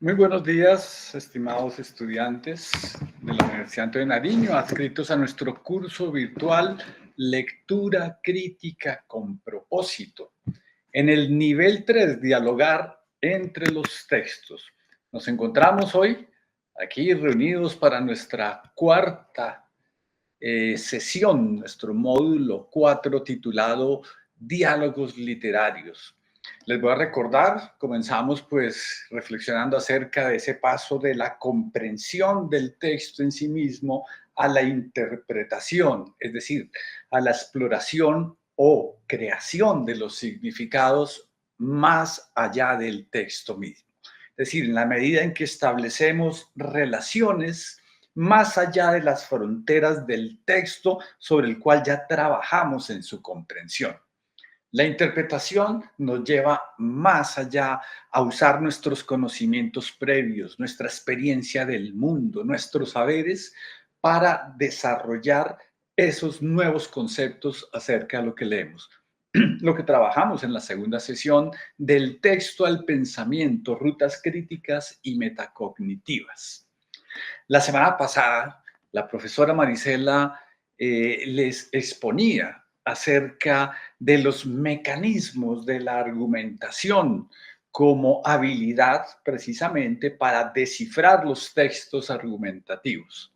Muy buenos días, estimados estudiantes de la Universidad Antonio de Nariño, adscritos a nuestro curso virtual Lectura Crítica con Propósito. En el nivel 3, dialogar entre los textos. Nos encontramos hoy aquí reunidos para nuestra cuarta sesión, nuestro módulo 4 titulado Diálogos Literarios. Les voy a recordar, comenzamos pues reflexionando acerca de ese paso de la comprensión del texto en sí mismo a la interpretación, es decir, a la exploración o creación de los significados más allá del texto mismo. Es decir, en la medida en que establecemos relaciones más allá de las fronteras del texto sobre el cual ya trabajamos en su comprensión. La interpretación nos lleva más allá a usar nuestros conocimientos previos, nuestra experiencia del mundo, nuestros saberes para desarrollar esos nuevos conceptos acerca de lo que leemos. Lo que trabajamos en la segunda sesión del texto al pensamiento, rutas críticas y metacognitivas. La semana pasada, la profesora Marisela les exponía acerca de los mecanismos de la argumentación como habilidad precisamente para descifrar los textos argumentativos.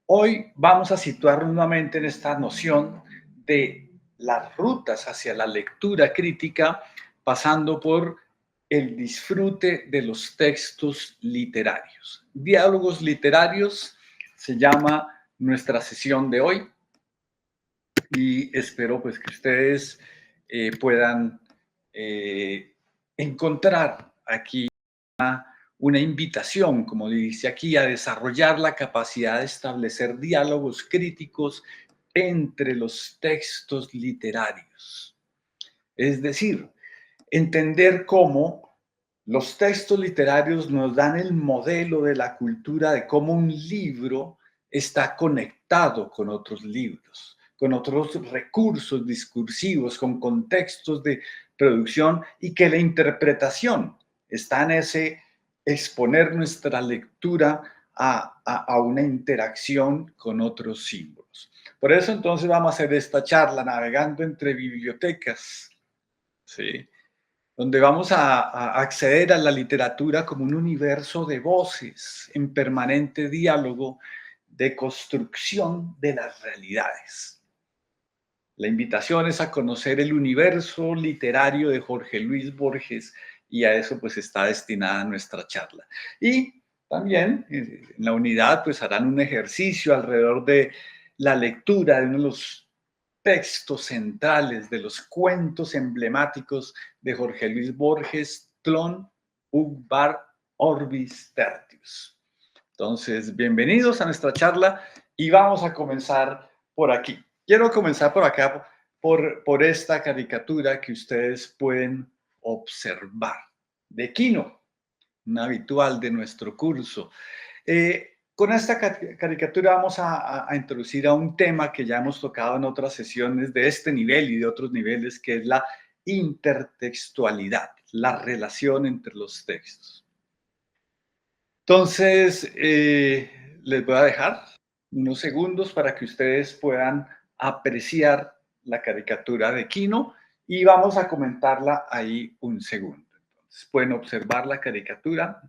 Hoy vamos a situarnos nuevamente en esta noción de las rutas hacia la lectura crítica, pasando por el disfrute de los textos literarios. Diálogos literarios se llama nuestra sesión de hoy y espero pues que ustedes puedan encontrar aquí una invitación, como dice aquí, a desarrollar la capacidad de establecer diálogos críticos entre los textos literarios. Es decir, entender cómo los textos literarios nos dan el modelo de la cultura de cómo un libro está conectado con otros libros, con otros recursos discursivos, con contextos de producción y que la interpretación está en ese exponer nuestra lectura a una interacción con otros símbolos. Por eso entonces vamos a hacer esta charla navegando entre bibliotecas, ¿sí? Donde vamos a acceder a la literatura como un universo de voces en permanente diálogo de construcción de las realidades. La invitación es a conocer el universo literario de Jorge Luis Borges y a eso pues está destinada nuestra charla. Y también en la unidad pues harán un ejercicio alrededor de la lectura de uno de los textos centrales, de los cuentos emblemáticos de Jorge Luis Borges, Tlön, Ugbar, Orbis Tertius. Entonces, bienvenidos a nuestra charla y vamos a comenzar por aquí. Quiero comenzar por acá, por esta caricatura que ustedes pueden observar, de Quino, un habitual de nuestro curso. Con esta caricatura vamos a introducir a un tema que ya hemos tocado en otras sesiones de este nivel y de otros niveles, que es la intertextualidad, la relación entre los textos. Entonces, les voy a dejar unos segundos para que ustedes puedan apreciar la caricatura de Quino y vamos a comentarla ahí un segundo. Entonces, pueden observar la caricatura.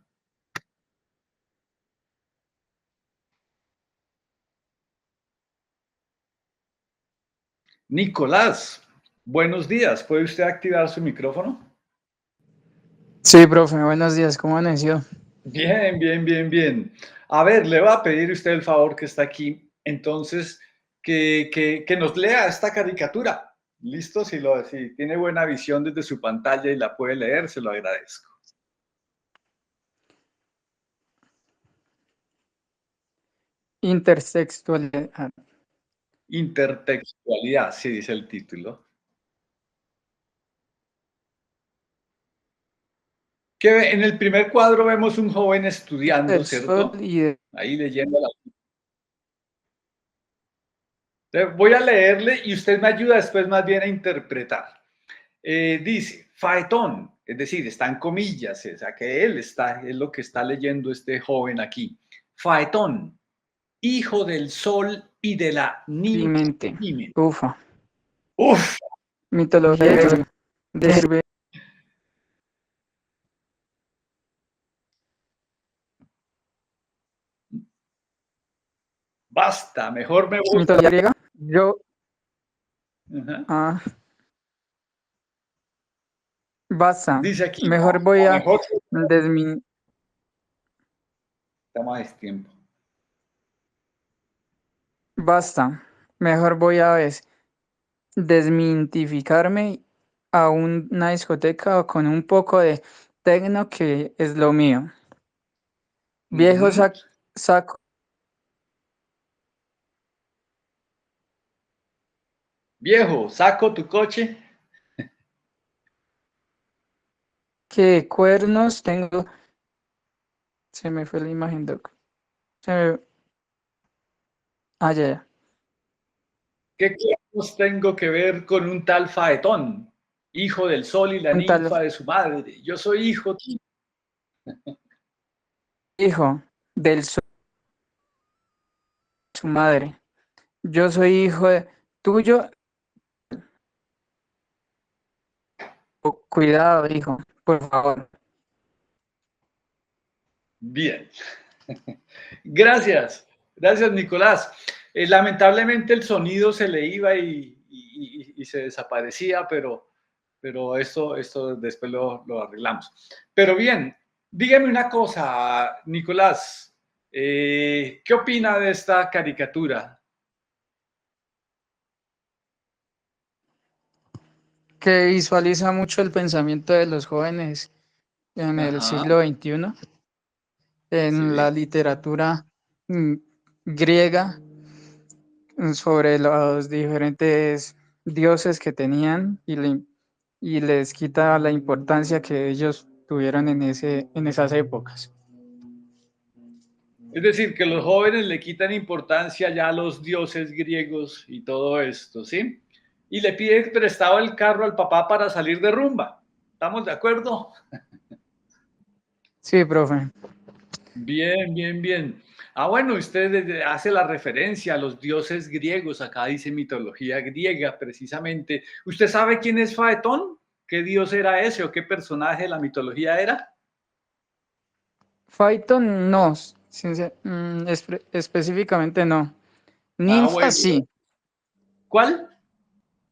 Nicolás, buenos días. ¿Puede usted activar su micrófono? Sí, profe, buenos días, ¿cómo amaneció? Bien, bien, bien, bien. A ver, le va a pedir usted el favor que está aquí, entonces, que nos lea esta caricatura. ¿Listo? Si tiene buena visión desde su pantalla y la puede leer, se lo agradezco. Intertextualidad. Intertextualidad, sí dice el título. Que en el primer cuadro vemos un joven estudiando, ¿cierto? Ahí leyendo la... Voy a leerle y usted me ayuda después más bien a interpretar. Dice, Faetón, es decir, está en comillas, o sea que es lo que está leyendo este joven aquí. Faetón, hijo del sol y de la ninfa. Clemente. Ufa. Uf, Mitología bien. de Herbe. Basta, mejor me voy. Mitología griega. Yo. Ajá. Ah, basta. Dice aquí, Mejor voy a mejor desmin. toma más tiempo. Basta. Mejor voy a desmintificarme a una discoteca o con un poco de tecno que es lo mío. Viejo Ujú. saco Viejo, saco tu coche. que cuernos tengo. Se me fue la imagen, Doc. Se me... Ah, ya. ¿Qué cuernos tengo que ver con un tal Faetón, hijo del sol y la Un tal ninfa de su madre? Yo soy hijo tuyo. hijo del su madre. Yo soy hijo tuyo. Cuidado, hijo, por favor. Bien. Gracias, gracias Nicolás. Lamentablemente el sonido se le iba y se desaparecía, pero esto después lo arreglamos. Pero bien, dígame una cosa, Nicolás, ¿qué opina de esta caricatura? Que visualiza mucho el pensamiento de los jóvenes en el Ajá, siglo XXI, en la sí. literatura mm, griega, sobre los diferentes dioses que tenían y les quita la importancia que ellos tuvieron en esas épocas. Es decir, que los jóvenes le quitan importancia ya a los dioses griegos y todo esto, ¿sí? Y le piden prestado el carro al papá para salir de rumba. ¿Estamos de acuerdo? Sí, profe. Bien, bien, bien. Ah, bueno, usted hace la referencia a los dioses griegos. Acá dice mitología griega, precisamente. ¿Usted sabe quién es Faetón? ¿Qué dios era ese o qué personaje de la mitología era? Phaeton no, específicamente no. Ah, Ninfa bueno. sí, ¿Cuál?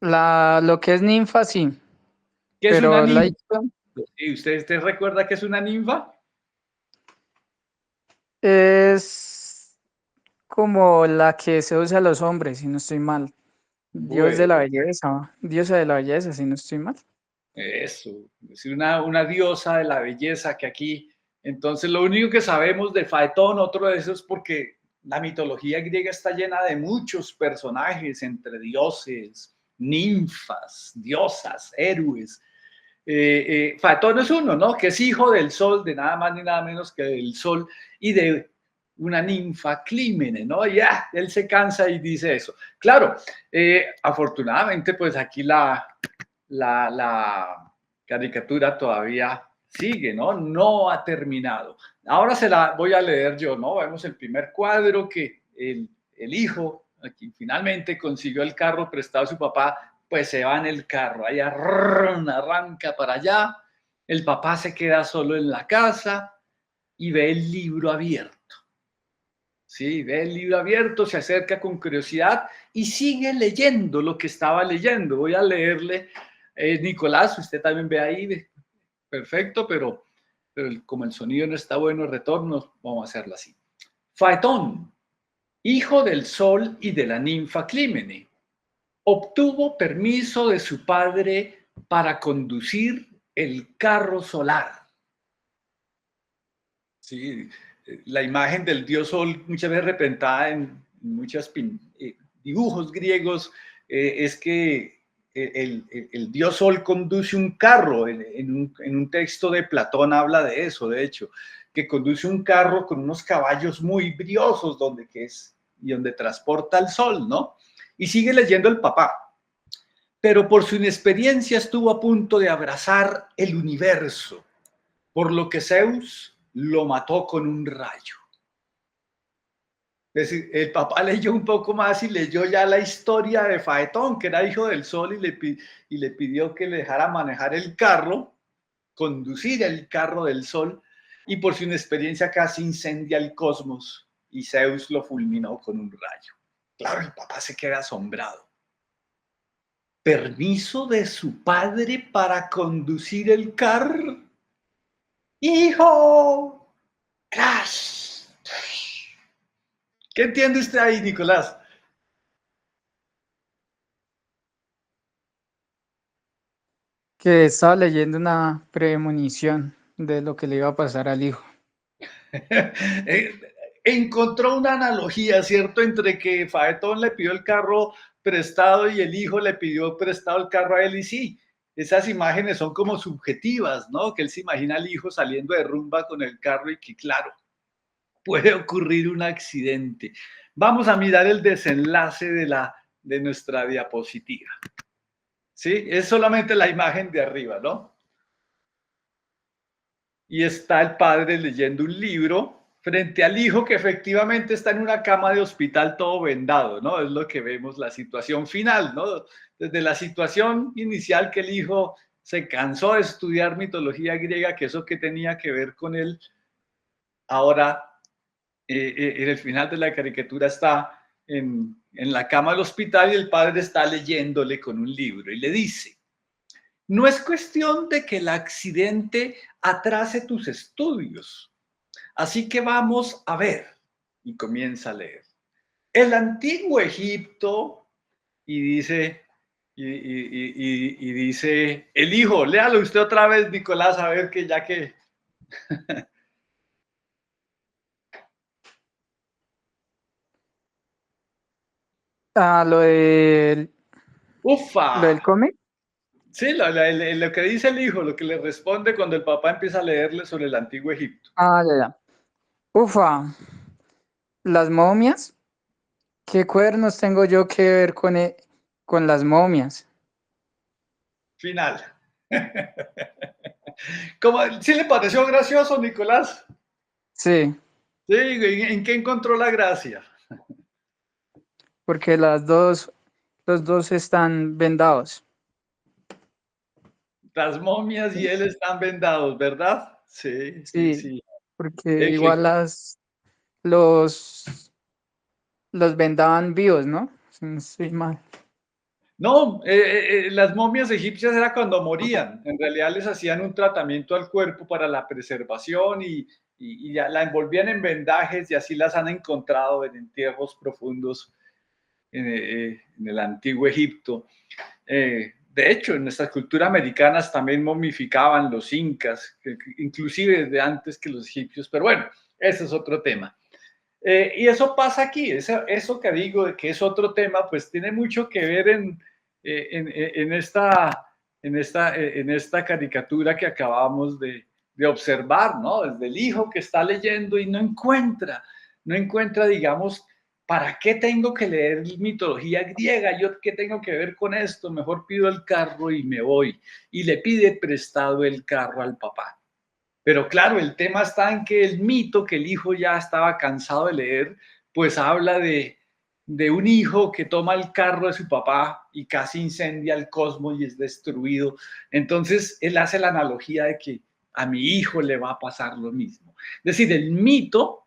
lo que es ninfa sí, ¿Qué es una pero ninfa? Phaeton ¿Y usted recuerda que es una ninfa? es como la que se usa a los hombres, si no estoy mal. Dios de la Bueno. belleza, diosa de la belleza, si no estoy mal. Eso, es decir, una diosa de la belleza que aquí, entonces lo único que sabemos de Faetón, otro de esos, porque la mitología griega está llena de muchos personajes entre dioses, ninfas, diosas, héroes. Faetón es uno, ¿no? Que es hijo del sol, de nada más ni nada menos que del sol y de una ninfa Clímene, ¿no? Ya, él se cansa y dice eso. Claro, afortunadamente, pues aquí la caricatura todavía sigue, ¿no? No ha terminado. Ahora se la voy a leer yo, ¿no? Vemos el primer cuadro que el hijo, aquí finalmente consiguió el carro prestado a su papá, pues se va en el carro, ahí arranca para allá, el papá se queda solo en la casa y ve el libro abierto. Sí, ve el libro abierto, se acerca con curiosidad y sigue leyendo lo que estaba leyendo. Voy a leerle, Nicolás, usted también ve ahí, perfecto, pero como el sonido no está bueno, el retorno, vamos a hacerlo así. Faetón, hijo del sol y de la ninfa Clímene, obtuvo permiso de su padre para conducir el carro solar. Sí, la imagen del dios sol, muchas veces representada en muchos dibujos griegos, es que el dios sol conduce un carro. En un texto de Platón habla de eso, de hecho, que conduce un carro con unos caballos muy briosos y donde transporta el sol, ¿no? Y sigue leyendo el papá. pero por su inexperiencia estuvo a punto de abrazar el universo, por lo que Zeus lo mató con un rayo. Es decir, el papá leyó un poco más y leyó ya la historia de Faetón, que era hijo del sol, y le pidió que le dejara manejar el carro, conducir el carro del sol, y por su inexperiencia casi incendia el cosmos, y Zeus lo fulminó con un rayo. Claro, el papá se queda asombrado. ¿Permiso de su padre para conducir el carro? ¡Hijo! ¡Crash! ¿Qué entiende usted ahí, Nicolás? Que estaba leyendo una premonición de lo que le iba a pasar al hijo. Encontró una analogía, ¿cierto?, entre que Faetón le pidió el carro prestado y el hijo le pidió prestado el carro a él, y sí, esas imágenes son como subjetivas, ¿no? Que él se imagina al hijo saliendo de rumba con el carro y que, claro, puede ocurrir un accidente. Vamos a mirar el desenlace de nuestra diapositiva. ¿Sí? Es solamente la imagen de arriba, ¿no? Y está el padre leyendo un libro frente al hijo que efectivamente está en una cama de hospital todo vendado, ¿no? Es lo que vemos, la situación final, ¿no? Desde la situación inicial que el hijo se cansó de estudiar mitología griega, que eso que tenía que ver con él, ahora en el final de la caricatura está en la cama del hospital y el padre está leyéndole con un libro y le dice: no es cuestión de que el accidente atrase tus estudios. Así que vamos a ver. Y comienza a leer. El antiguo Egipto, y dice, y dice, el hijo, léalo usted otra vez, Nicolás, a ver que ya que... Lo ¡Ufa! del cómic. Sí, lo que dice el hijo, lo que le responde cuando el papá empieza a leerle sobre el antiguo Egipto. Ya, ya. Ufa, las momias. ¿Qué cuernos tengo yo que ver con las momias? Final. ¿Sí le pareció gracioso, Nicolás? Sí, Sí, ¿en qué encontró la gracia? porque los dos están vendados. Las momias y él están vendados, ¿verdad? Sí, sí, Sí, sí. porque igual los, los vendaban vivos, ¿no? Si no estoy mal. No, las momias egipcias era cuando morían. En realidad les hacían un tratamiento al cuerpo para la preservación y ya la envolvían en vendajes y así las han encontrado en entierros profundos en el antiguo Egipto. De hecho, en nuestras culturas americanas también momificaban los incas, inclusive desde antes que los egipcios, pero bueno, ese es otro tema. Y eso pasa aquí, eso que digo de que es otro tema, pues tiene mucho que ver en esta caricatura que acabamos de observar, ¿no? Desde el hijo que está leyendo y no encuentra, digamos, ¿para qué tengo que leer mitología griega? ¿Yo qué tengo que ver con esto? Mejor pido el carro y me voy. Y le pide prestado el carro al papá. Pero claro, el tema está en que el mito que el hijo ya estaba cansado de leer, pues habla de un hijo que toma el carro de su papá y casi incendia el cosmos y es destruido. Entonces, él hace la analogía de que a mi hijo le va a pasar lo mismo. Es decir, el mito,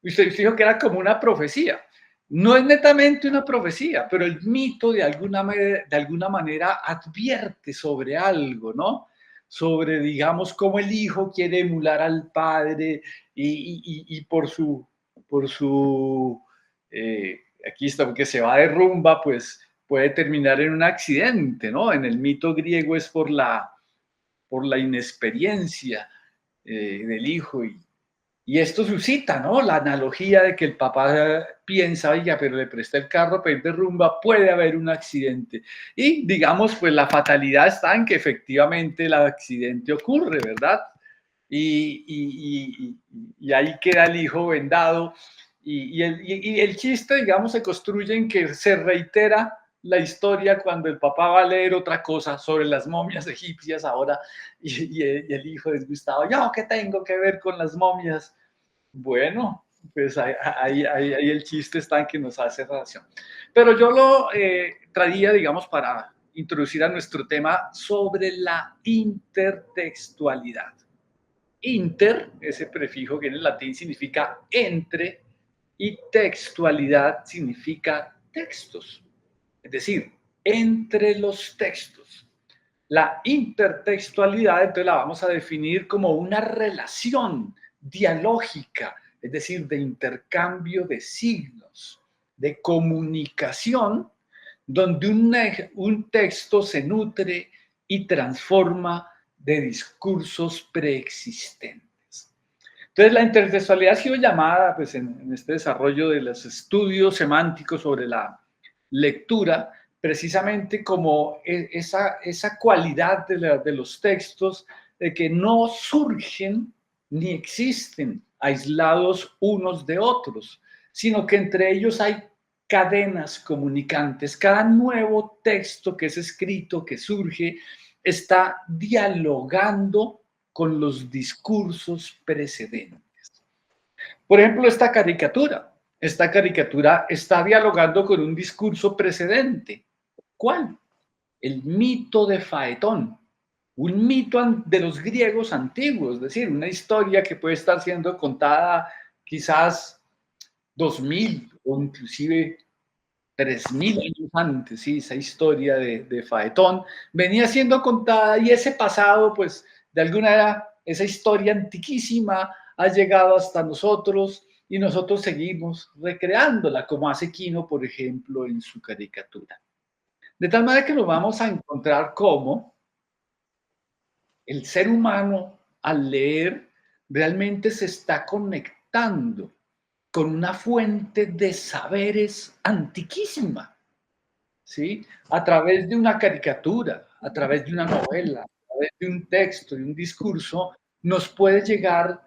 usted dijo que era como una profecía. No es netamente una profecía, pero el mito de alguna manera advierte sobre algo, ¿no? Sobre, digamos, cómo el hijo quiere emular al padre y por su aquí está, porque se va de rumba, pues puede terminar en un accidente, ¿no? En el mito griego es por la inexperiencia del hijo y esto suscita, ¿no? La analogía de que el papá piensa, oiga, pero le presté el carro para ir de rumba, puede haber un accidente. Y digamos, pues la fatalidad está en que efectivamente el accidente ocurre, ¿verdad? Y ahí queda el hijo vendado. Y el chiste, digamos, se construye en que se reitera la historia cuando el papá va a leer otra cosa sobre las momias egipcias ahora y el hijo desgustado, ¿yo qué tengo que ver con las momias? Bueno, pues ahí el chiste está en que nos hace relación. Pero yo lo traía, digamos, para introducir a nuestro tema sobre la intertextualidad. Inter, ese prefijo que en el latín significa entre, y textualidad significa textos, es decir, entre los textos. La intertextualidad, entonces la vamos a definir como una relación dialógica, es decir, de intercambio de signos, de comunicación, donde un texto se nutre y transforma de discursos preexistentes. Entonces, la intertextualidad ha sido llamada, pues, en este desarrollo de los estudios semánticos sobre la lectura, precisamente como esa cualidad de los textos de que no surgen ni existen aislados unos de otros, sino que entre ellos hay cadenas comunicantes. Cada nuevo texto que es escrito, que surge, está dialogando con los discursos precedentes. Por ejemplo, esta caricatura está dialogando con un discurso precedente. ¿Cuál? El mito de Faetón, un mito de los griegos antiguos, es decir, una historia que puede estar siendo contada quizás 2000 o inclusive 3000 años antes, sí, esa historia de Faetón venía siendo contada y ese pasado, pues, de alguna manera, esa historia antiquísima ha llegado hasta nosotros y nosotros seguimos recreándola, como hace Quino, por ejemplo, en su caricatura. De tal manera que nos vamos a encontrar como el ser humano, al leer, realmente se está conectando con una fuente de saberes antiquísima, ¿sí? A través de una caricatura, a través de una novela, a través de un texto, de un discurso, nos pueden llegar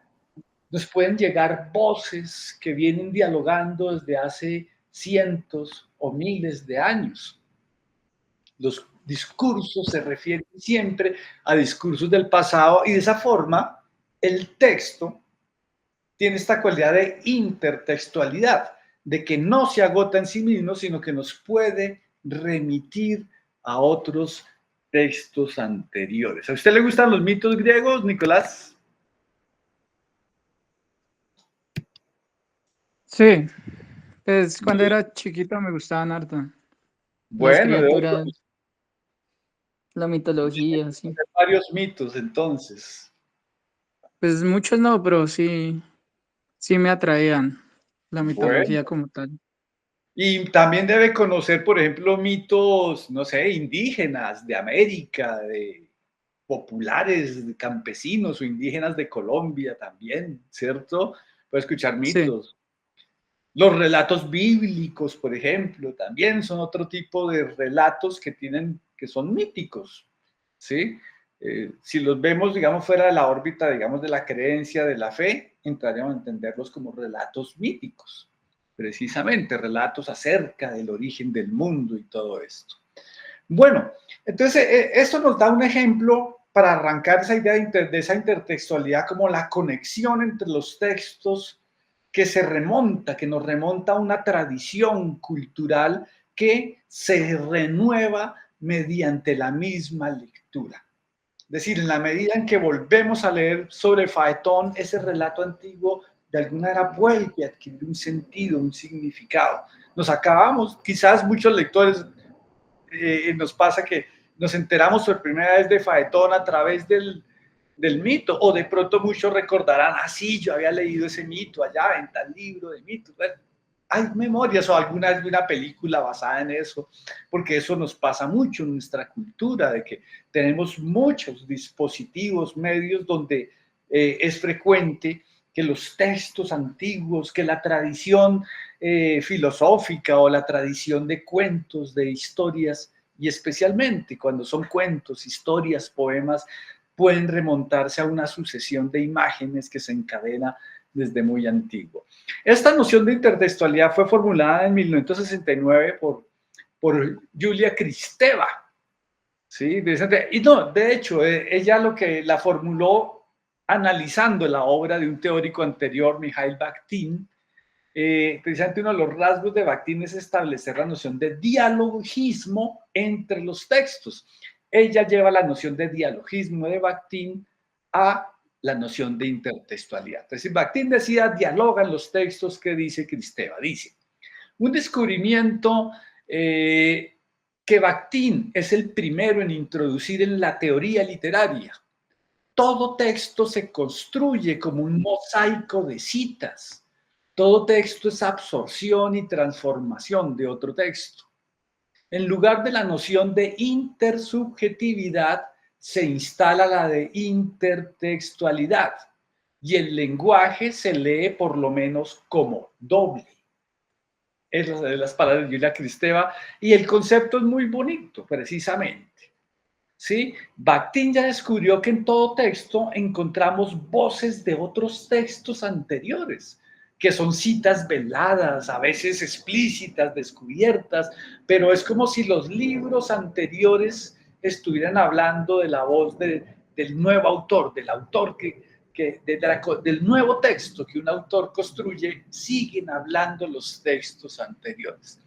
voces que vienen dialogando desde hace cientos o miles de años. Los discursos se refieren siempre a discursos del pasado y de esa forma el texto tiene esta cualidad de intertextualidad, de que no se agota en sí mismo, sino que nos puede remitir a otros textos anteriores. ¿A usted le gustan los mitos griegos, Nicolás? Sí, pues cuando era chiquito me gustaban harto las Bueno, criaturas, la mitología, sí. varios mitos entonces. Pues muchos no, pero sí, sí me atraían la Bueno, mitología como tal. y también debe conocer, por ejemplo, mitos, no sé, indígenas de América, de populares, de campesinos o indígenas de Colombia también, ¿cierto? Puede escuchar Sí, mitos. Los relatos bíblicos, por ejemplo, también son otro tipo de relatos que son míticos, ¿sí? Si los vemos, digamos, fuera de la órbita, digamos, de la creencia, de la fe, entraríamos a entenderlos como relatos míticos, precisamente, relatos acerca del origen del mundo y todo esto. Bueno, entonces, esto nos da un ejemplo para arrancar esa idea de esa intertextualidad como la conexión entre los textos que nos remonta a una tradición cultural que se renueva mediante la misma lectura. Es decir, en la medida en que volvemos a leer sobre Faetón, ese relato antiguo de alguna manera vuelve a adquirir un sentido, un significado. Nos acabamos, quizás muchos lectores nos pasa que nos enteramos por primera vez de Faetón a través del mito, o de pronto muchos recordarán, ah, sí, yo había leído ese mito allá en tal libro de mitos. Bueno, hay memorias o alguna vez una película basada en eso, porque eso nos pasa mucho en nuestra cultura, de que tenemos muchos dispositivos, medios donde es frecuente que los textos antiguos, que la tradición filosófica o la tradición de cuentos, de historias, y especialmente cuando son cuentos, historias, poemas, pueden remontarse a una sucesión de imágenes que se encadena desde muy antiguo. Esta noción de intertextualidad fue formulada en 1969 por por Julia Kristeva. ¿Sí? Y no, de hecho, ella lo que la formuló analizando la obra de un teórico anterior, Mikhail Bakhtin. Precisamente uno de los rasgos de Bakhtin es establecer la noción de dialogismo entre los textos. Ella lleva la noción de dialogismo de Bakhtin a la noción de intertextualidad. Es decir, Bakhtin decía, dialogan los textos que dice Kristeva. Dice, un descubrimiento que Bakhtin es el primero en introducir en la teoría literaria. Todo texto se construye como un mosaico de citas. Todo texto es absorción y transformación de otro texto. En lugar de la noción de intersubjetividad, se instala la de intertextualidad y el lenguaje se lee por lo menos como doble. Es las palabras de Julia Kristeva y el concepto es muy bonito, precisamente. ¿Sí? Bakhtin ya descubrió que en todo texto encontramos voces de otros textos anteriores, que son citas veladas, a veces explícitas, descubiertas, pero es como si los libros anteriores estuvieran hablando de la voz del nuevo autor, del autor del nuevo texto que un autor construye, siguen hablando los textos anteriores.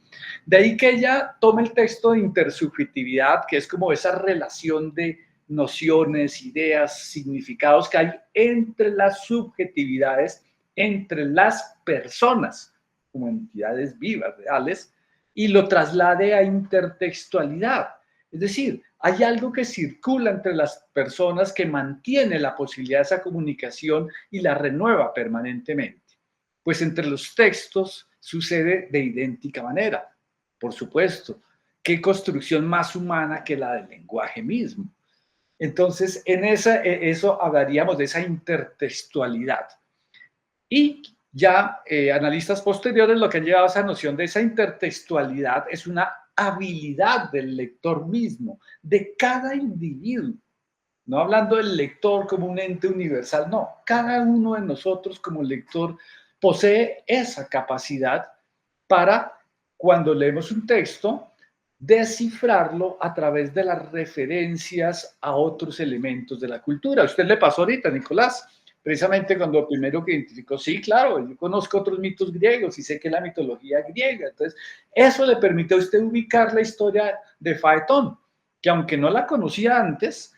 De ahí que ella tome el texto de intersubjetividad, que es como esa relación de nociones, ideas, significados que hay entre las subjetividades, entre las personas, como entidades vivas, reales, y lo traslade a intertextualidad. Es decir, hay algo que circula entre las personas que mantiene la posibilidad de esa comunicación y la renueva permanentemente. Pues entre los textos sucede de idéntica manera, por supuesto. ¿Qué construcción más humana que la del lenguaje mismo? Entonces, en eso hablaríamos de esa intertextualidad. Y ya analistas posteriores lo que han llevado a esa noción de esa intertextualidad es una habilidad del lector mismo, de cada individuo. No hablando del lector como un ente universal, no. Cada uno de nosotros como lector posee esa capacidad para, cuando leemos un texto, descifrarlo a través de las referencias a otros elementos de la cultura. A usted le pasó ahorita, Nicolás, precisamente cuando primero que identificó, sí, claro, yo conozco otros mitos griegos y sé que la mitología griega. Entonces, eso le permite a usted ubicar la historia de Faetón, que aunque no la conocía antes,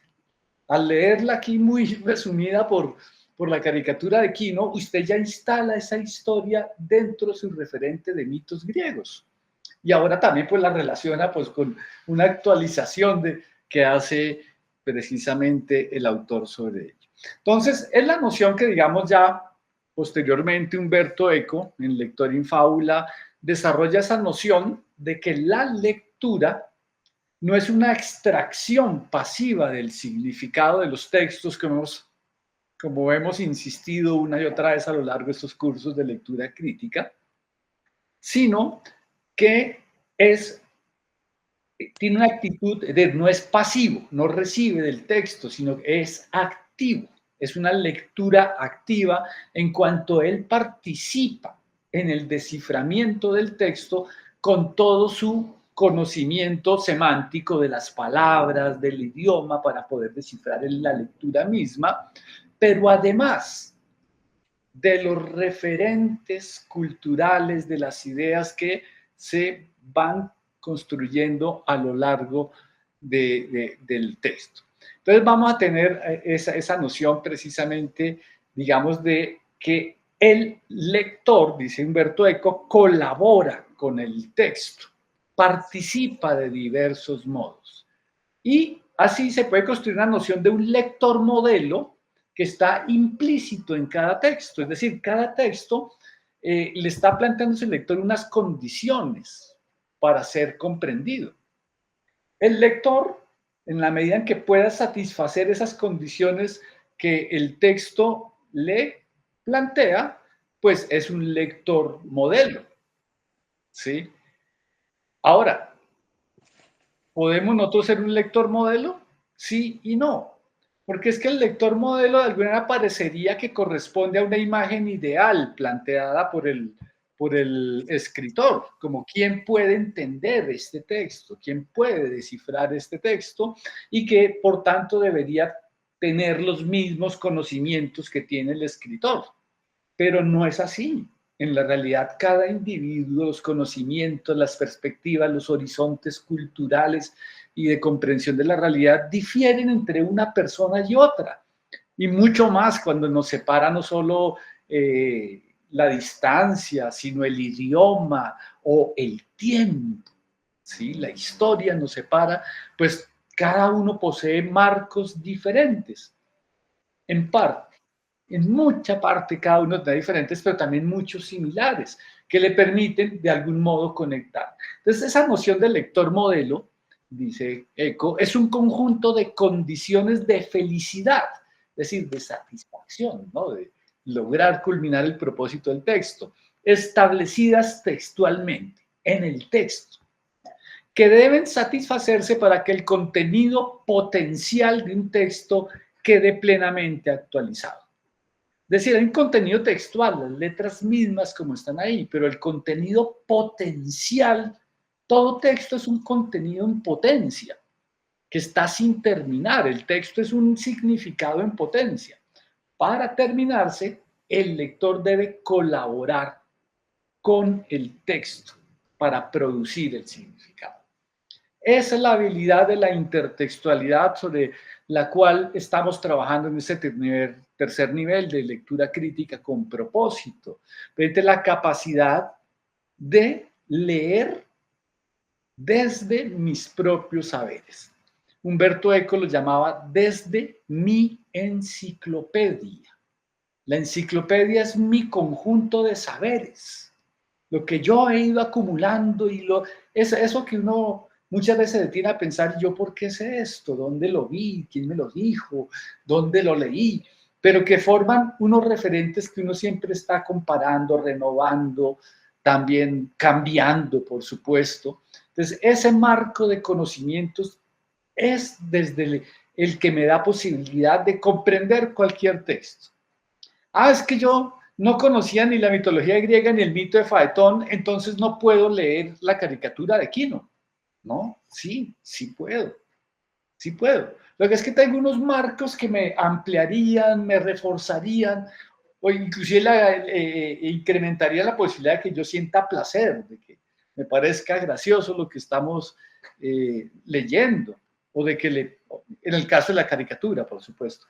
al leerla aquí muy resumida por la caricatura de Quino, usted ya instala esa historia dentro de su referente de mitos griegos. Y ahora también pues la relaciona pues con una actualización que hace precisamente el autor sobre ello. Entonces, es la noción que digamos ya posteriormente Umberto Eco, en Lector in Fábula, desarrolla esa noción de que la lectura no es una extracción pasiva del significado de los textos como hemos insistido una y otra vez a lo largo de estos cursos de lectura crítica, sino que tiene una actitud de no es pasivo, no recibe del texto, sino que es activo. Es una lectura activa en cuanto él participa en el desciframiento del texto con todo su conocimiento semántico de las palabras, del idioma, para poder descifrar en la lectura misma, pero además de los referentes culturales, de las ideas que se van construyendo a lo largo del texto. Entonces vamos a tener esa noción precisamente, digamos, de que el lector, dice Umberto Eco, colabora con el texto, participa de diversos modos. Y así se puede construir una noción de un lector modelo que está implícito en cada texto. Es decir, cada texto le está planteando a su lector unas condiciones para ser comprendido. El lector, en la medida en que pueda satisfacer esas condiciones que el texto le plantea, pues es un lector modelo. ¿Sí? Ahora, ¿podemos nosotros ser un lector modelo? Sí y no. Porque es que el lector modelo de alguna manera parecería que corresponde a una imagen ideal planteada por por el escritor, como quién puede entender este texto, quién puede descifrar este texto y que por tanto debería tener los mismos conocimientos que tiene el escritor. Pero no es así. En la realidad, cada individuo, los conocimientos, las perspectivas, los horizontes culturales y de comprensión de la realidad difieren entre una persona y otra. Y mucho más cuando nos separa no solo la distancia, sino el idioma o el tiempo. ¿Sí? La historia nos separa, pues cada uno posee marcos diferentes, en parte. En mucha parte cada uno está diferentes, pero también muchos similares, que le permiten de algún modo conectar. Entonces, esa noción del lector modelo, dice Eco, es un conjunto de condiciones de felicidad, es decir, de satisfacción, ¿no? De lograr culminar el propósito del texto, establecidas textualmente en el texto, que deben satisfacerse para que el contenido potencial de un texto quede plenamente actualizado. Es decir, hay un contenido textual, las letras mismas como están ahí, pero el contenido potencial, todo texto es un contenido en potencia, que está sin terminar. El texto es un significado en potencia. Para terminarse, el lector debe colaborar con el texto para producir el significado. Esa es la habilidad de la intertextualidad sobre la cual estamos trabajando en este tercer nivel de lectura crítica con propósito. Frente a la capacidad de leer desde mis propios saberes. Humberto Eco lo llamaba desde mi enciclopedia. La enciclopedia es mi conjunto de saberes, lo que yo he ido acumulando y eso que uno muchas veces se detiene a pensar, ¿yo por qué sé esto? ¿Dónde lo vi? ¿Quién me lo dijo? ¿Dónde lo leí? Pero que forman unos referentes que uno siempre está comparando, renovando, también cambiando, por supuesto. Entonces, ese marco de conocimientos es desde el que me da posibilidad de comprender cualquier texto. Es que yo no conocía ni la mitología griega ni el mito de Faetón, entonces no puedo leer la caricatura de Quino. No, sí, sí puedo, sí puedo. Lo que es que tengo unos marcos que me ampliarían, me reforzarían, o inclusive incrementaría la posibilidad de que yo sienta placer, de que me parezca gracioso lo que estamos leyendo, o de que en el caso de la caricatura, por supuesto.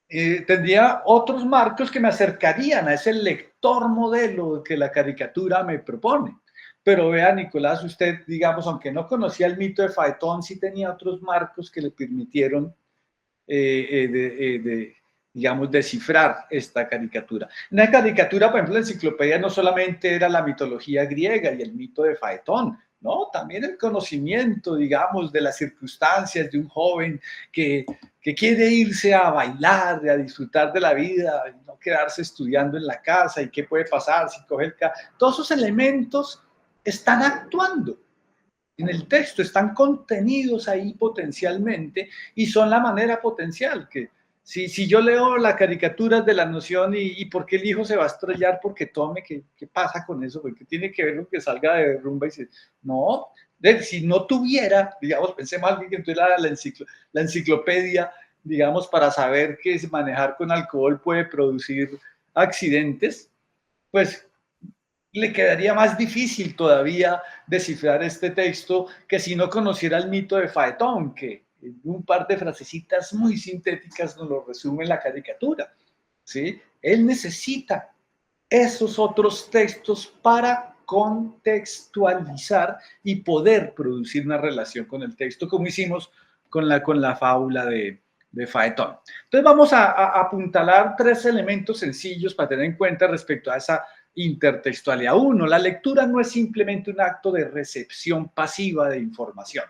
Tendría otros marcos que me acercarían a ese lector modelo que la caricatura me propone. Pero vea, Nicolás, usted, digamos, aunque no conocía el mito de Faetón, sí tenía otros marcos que le permitieron, digamos, descifrar esta caricatura. En la caricatura, por ejemplo, la enciclopedia no solamente era la mitología griega y el mito de Faetón, no, también el conocimiento, digamos, de las circunstancias de un joven que quiere irse a bailar, a disfrutar de la vida, y no quedarse estudiando en la casa y qué puede pasar si coge el carro. Todos esos elementos están actuando en el texto, están contenidos ahí potencialmente y son la manera potencial que si yo leo la caricatura de la noción y por qué el hijo se va a estrellar porque tome, ¿qué pasa con eso? Porque tiene que ver con que salga de rumba y se... No, si no tuviera, digamos, pensé mal que tuviera la enciclopedia, digamos, para saber que manejar con alcohol puede producir accidentes, pues le quedaría más difícil todavía descifrar este texto que si no conociera el mito de Faetón, que en un par de frasecitas muy sintéticas nos lo resume la caricatura. ¿Sí? Él necesita esos otros textos para contextualizar y poder producir una relación con el texto, como hicimos con la fábula de Faetón. Entonces vamos a apuntalar 3 elementos sencillos para tener en cuenta respecto a esa intertextualidad. 1, la lectura no es simplemente un acto de recepción pasiva de información.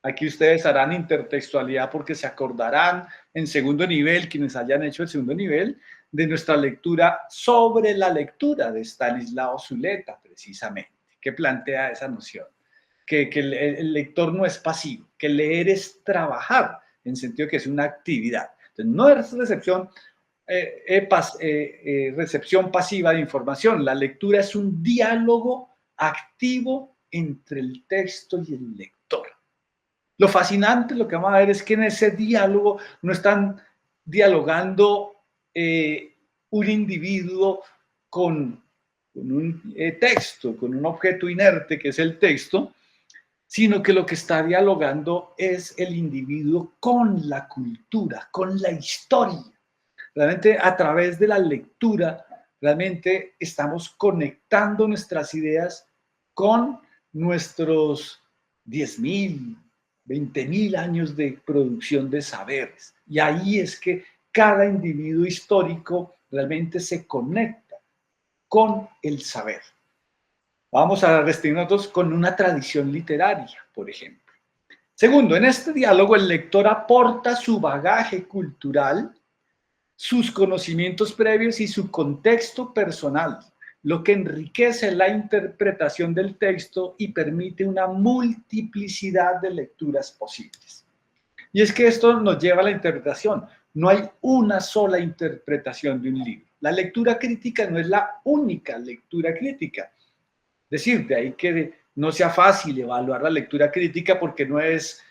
Aquí ustedes harán intertextualidad porque se acordarán en segundo nivel, quienes hayan hecho el segundo nivel, de nuestra lectura sobre la lectura de Stanislao Zuleta, precisamente, que plantea esa noción, que el lector no es pasivo, que leer es trabajar, en sentido que es una actividad. Entonces, no es recepción recepción pasiva de información. La lectura es un diálogo activo entre el texto y el lector. Lo fascinante, lo que vamos a ver es que en ese diálogo no están dialogando un individuo con un texto, con un objeto inerte que es el texto, sino que lo que está dialogando es el individuo con la cultura, con la historia. Realmente a través de la lectura, realmente estamos conectando nuestras ideas con nuestros 10.000, 20.000 años de producción de saberes. Y ahí es que cada individuo histórico realmente se conecta con el saber. Vamos a restringirnos con una tradición literaria, por ejemplo. Segundo, en este diálogo el lector aporta su bagaje cultural, sus conocimientos previos y su contexto personal, lo que enriquece la interpretación del texto y permite una multiplicidad de lecturas posibles. Y es que esto nos lleva a la interpretación. No hay una sola interpretación de un libro. La lectura crítica no es la única lectura crítica. Es decir, de ahí que no sea fácil evaluar la lectura crítica porque no es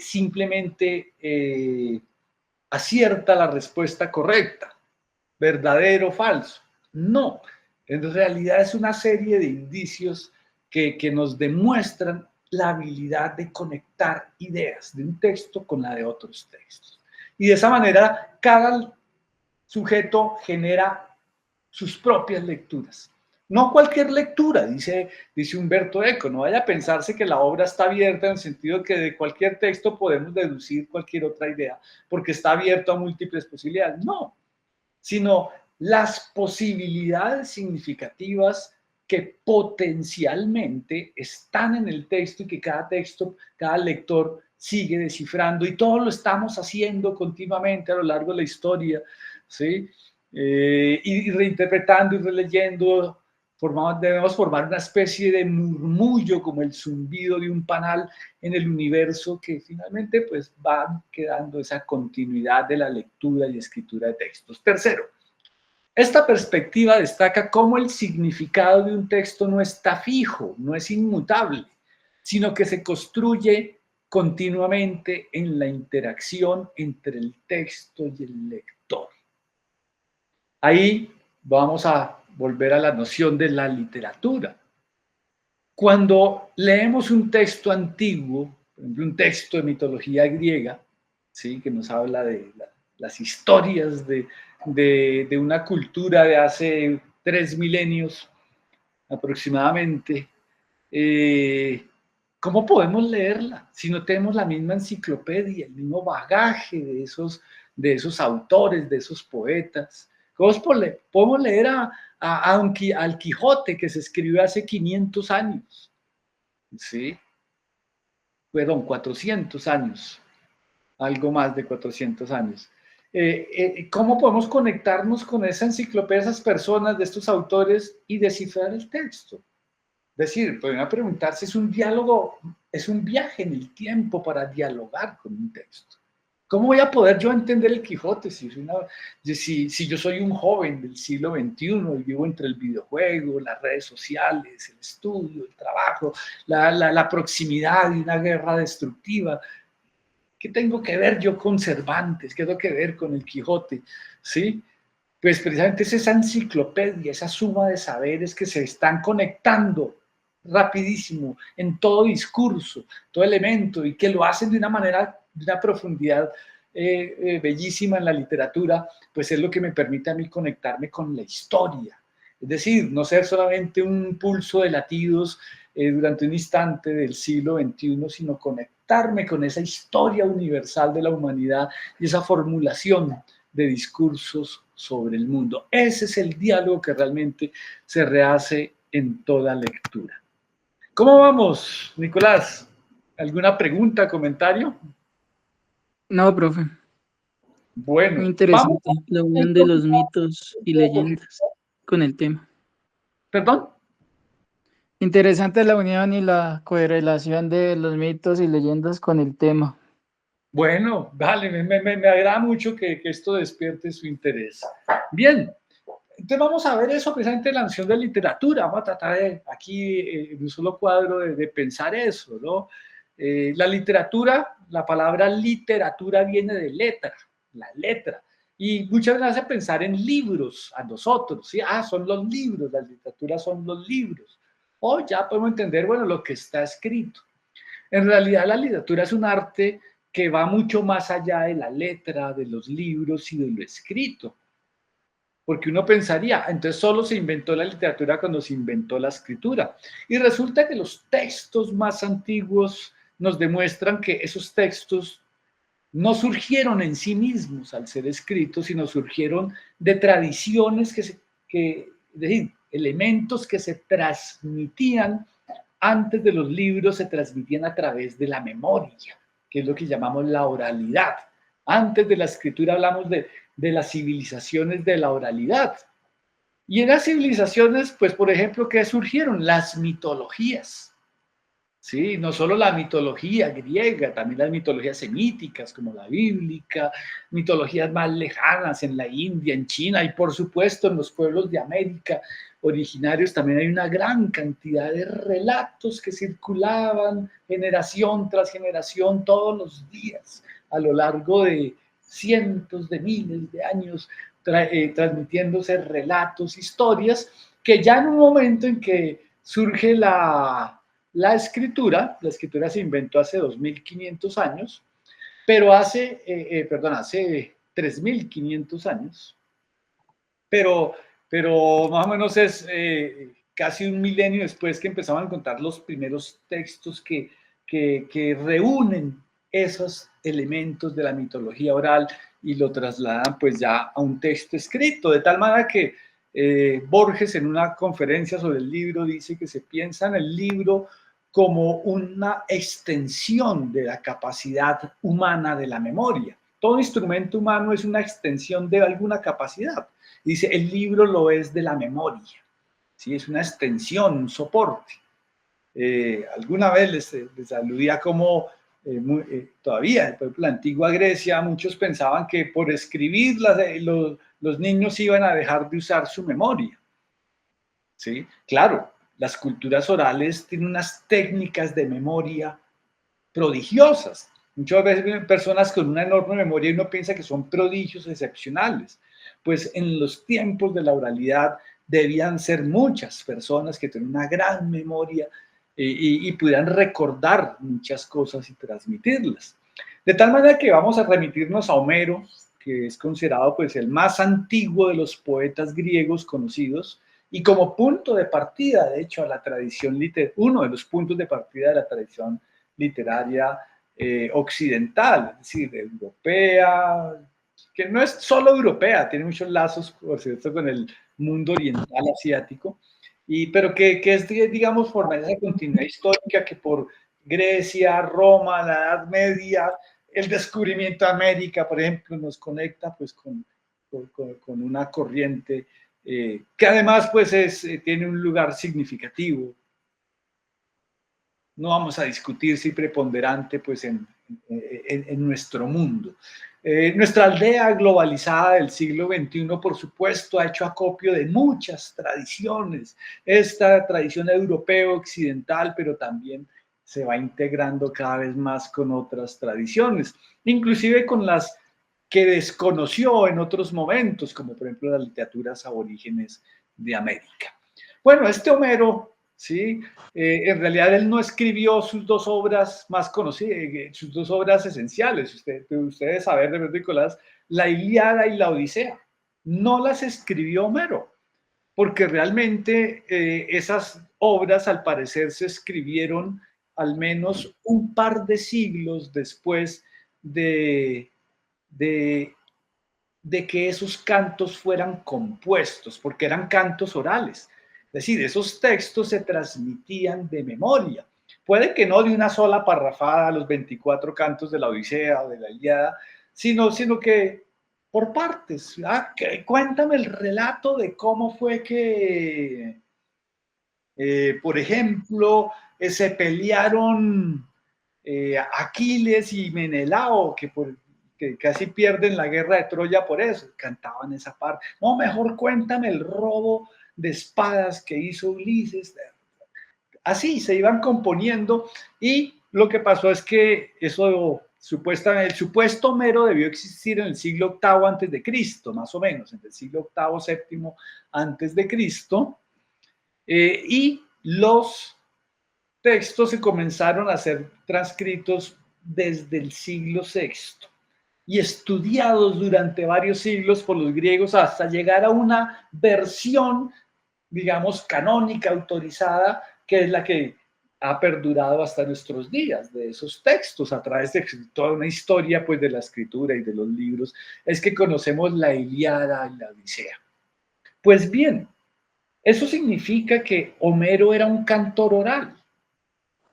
simplemente acierta la respuesta correcta, verdadero o falso. No, en realidad es una serie de indicios que nos demuestran la habilidad de conectar ideas de un texto con la de otros textos. Y de esa manera, cada sujeto genera sus propias lecturas. No cualquier lectura, dice Humberto Eco, no vaya a pensarse que la obra está abierta en el sentido que de cualquier texto podemos deducir cualquier otra idea, porque está abierto a múltiples posibilidades. No, sino las posibilidades significativas que potencialmente están en el texto y que cada texto, cada lector sigue descifrando, y todos lo estamos haciendo continuamente a lo largo de la historia, ¿sí? Y reinterpretando y releyendo, debemos formar una especie de murmullo como el zumbido de un panal en el universo que finalmente pues va quedando esa continuidad de la lectura y escritura de textos. Tercero, esta perspectiva destaca cómo el significado de un texto no está fijo, no es inmutable, sino que se construye continuamente en la interacción entre el texto y el lector. Ahí vamos a volver a la noción de la literatura. Cuando leemos un texto antiguo, por ejemplo, un texto de mitología griega, ¿sí? Que nos habla de las historias de una cultura de hace 3 milenios aproximadamente, ¿cómo podemos leerla si no tenemos la misma enciclopedia, el mismo bagaje de esos autores, de esos poetas? ¿Cómo podemos leer al Quijote que se escribió hace 500 años? ¿Sí? Perdón, 400 años, algo más de 400 años. ¿Cómo podemos conectarnos con esa enciclopedia, esas personas, de estos autores y descifrar el texto? Es decir, pueden preguntarse, es un diálogo, es un viaje en el tiempo para dialogar con un texto. ¿Cómo voy a poder yo entender el Quijote si yo soy un joven del siglo XXI y vivo entre el videojuego, las redes sociales, el estudio, el trabajo, la proximidad de una guerra destructiva? ¿Qué tengo que ver yo con Cervantes? ¿Qué tengo que ver con el Quijote? ¿Sí? Pues precisamente es esa enciclopedia, esa suma de saberes que se están conectando rapidísimo en todo discurso, todo elemento, y que lo hacen de una manera, de una profundidad bellísima en la literatura, pues es lo que me permite a mí conectarme con la historia. Es decir, no ser solamente un pulso de latidos durante un instante del siglo XXI, sino conectarme con esa historia universal de la humanidad y esa formulación de discursos sobre el mundo. Ese es el diálogo que realmente se rehace en toda lectura. ¿Cómo vamos, Nicolás? ¿Alguna pregunta, comentario? No, profe. Muy Bueno, vamos interesante a la el unión de los próximo mitos y leyendas con el tema. ¿Perdón? Interesante la unión y la correlación de los mitos y leyendas con el tema. Bueno, vale, me agrada mucho que esto despierte su interés. Bien, entonces vamos a ver eso precisamente en la noción de literatura. Vamos a tratar de, aquí en un solo cuadro de pensar eso, ¿no? La literatura, la palabra literatura viene de letra, la letra. Y muchas veces hace pensar en libros a nosotros, ¿sí? Ah, son los libros, la literatura son los libros. O ya podemos entender, bueno, lo que está escrito. En realidad la literatura es un arte que va mucho más allá de la letra, de los libros y de lo escrito. Porque uno pensaría, entonces solo se inventó la literatura cuando se inventó la escritura. Y resulta que los textos más antiguos nos demuestran que esos textos no surgieron en sí mismos al ser escritos, sino surgieron de tradiciones es decir, elementos que se transmitían antes de los libros, se transmitían a través de la memoria, que es lo que llamamos la oralidad. Antes de la escritura hablamos de las civilizaciones de la oralidad. Y en las civilizaciones, pues por ejemplo, ¿qué surgieron? Las mitologías. Sí, no solo la mitología griega, también las mitologías semíticas, como la bíblica, mitologías más lejanas en la India, en China y por supuesto en los pueblos de América originarios también hay una gran cantidad de relatos que circulaban generación tras generación todos los días a lo largo de cientos de miles de años, transmitiéndose relatos, historias, que ya en un momento en que surge la escritura se inventó hace 2500 años, pero hace 3500 años, pero, pero más o menos es casi un milenio después que empezaban a encontrar los primeros textos que reúnen esos elementos de la mitología oral y lo trasladan pues ya a un texto escrito, de tal manera que Borges en una conferencia sobre el libro dice que se piensa en el libro como una extensión de la capacidad humana de la memoria. Todo instrumento humano es una extensión de alguna capacidad. Dice, el libro lo es de la memoria, ¿sí? Es una extensión, un soporte. Alguna vez les aludía como todavía, por ejemplo, la antigua Grecia, muchos pensaban que por escribir los niños iban a dejar de usar su memoria. ¿Sí? Claro, las culturas orales tienen unas técnicas de memoria prodigiosas. Muchas veces vienen personas con una enorme memoria y uno piensa que son prodigios excepcionales. Pues en los tiempos de la oralidad debían ser muchas personas que tienen una gran memoria y pudieran recordar muchas cosas y transmitirlas. De tal manera que vamos a remitirnos a Homero, que es considerado pues el más antiguo de los poetas griegos conocidos, y como punto de partida, de hecho, a la tradición literaria, uno de los puntos de partida de la tradición literaria occidental, es decir, europea, que no es solo europea, tiene muchos lazos, por cierto, con el mundo oriental asiático, pero que es, digamos, por esa continuidad histórica que por Grecia, Roma, la Edad Media, el descubrimiento de América, por ejemplo, nos conecta pues con una corriente que además pues tiene un lugar significativo. No vamos a discutir si preponderante pues en nuestro mundo. Nuestra aldea globalizada del siglo XXI, por supuesto, ha hecho acopio de muchas tradiciones. Esta tradición europeo-occidental, pero también se va integrando cada vez más con otras tradiciones, inclusive con las que desconoció en otros momentos, como por ejemplo las literaturas aborígenes de América. Bueno, este Homero, ¿sí? En realidad él no escribió sus dos obras más conocidas, sus dos obras esenciales. Ustedes saben, de verdad, Nicolás, la Ilíada y la Odisea. No las escribió Homero, porque realmente esas obras al parecer se escribieron al menos un par de siglos después de, de, de que esos cantos fueran compuestos, porque eran cantos orales. Es decir, esos textos se transmitían de memoria. Puede que no de una sola parrafada, los 24 cantos de la Odisea o de la Ilíada, sino que por partes. Cuéntame el relato de cómo fue que, por ejemplo, se pelearon Aquiles y Menelao, que casi pierden la guerra de Troya por eso, cantaban esa parte. No, mejor cuéntame el robo de espadas que hizo Ulises. Así se iban componiendo, y lo que pasó es que eso supuestamente, el supuesto Homero debió existir en el siglo VIII antes de Cristo, más o menos, en el siglo VIII, VII antes de Cristo, y los textos se comenzaron a ser transcritos desde el siglo VI y estudiados durante varios siglos por los griegos hasta llegar a una versión, digamos, canónica, autorizada, que es la que ha perdurado hasta nuestros días, de esos textos, a través de toda una historia, pues, de la escritura y de los libros, es que conocemos la Ilíada y la Odisea. Pues bien, eso significa que Homero era un cantor oral,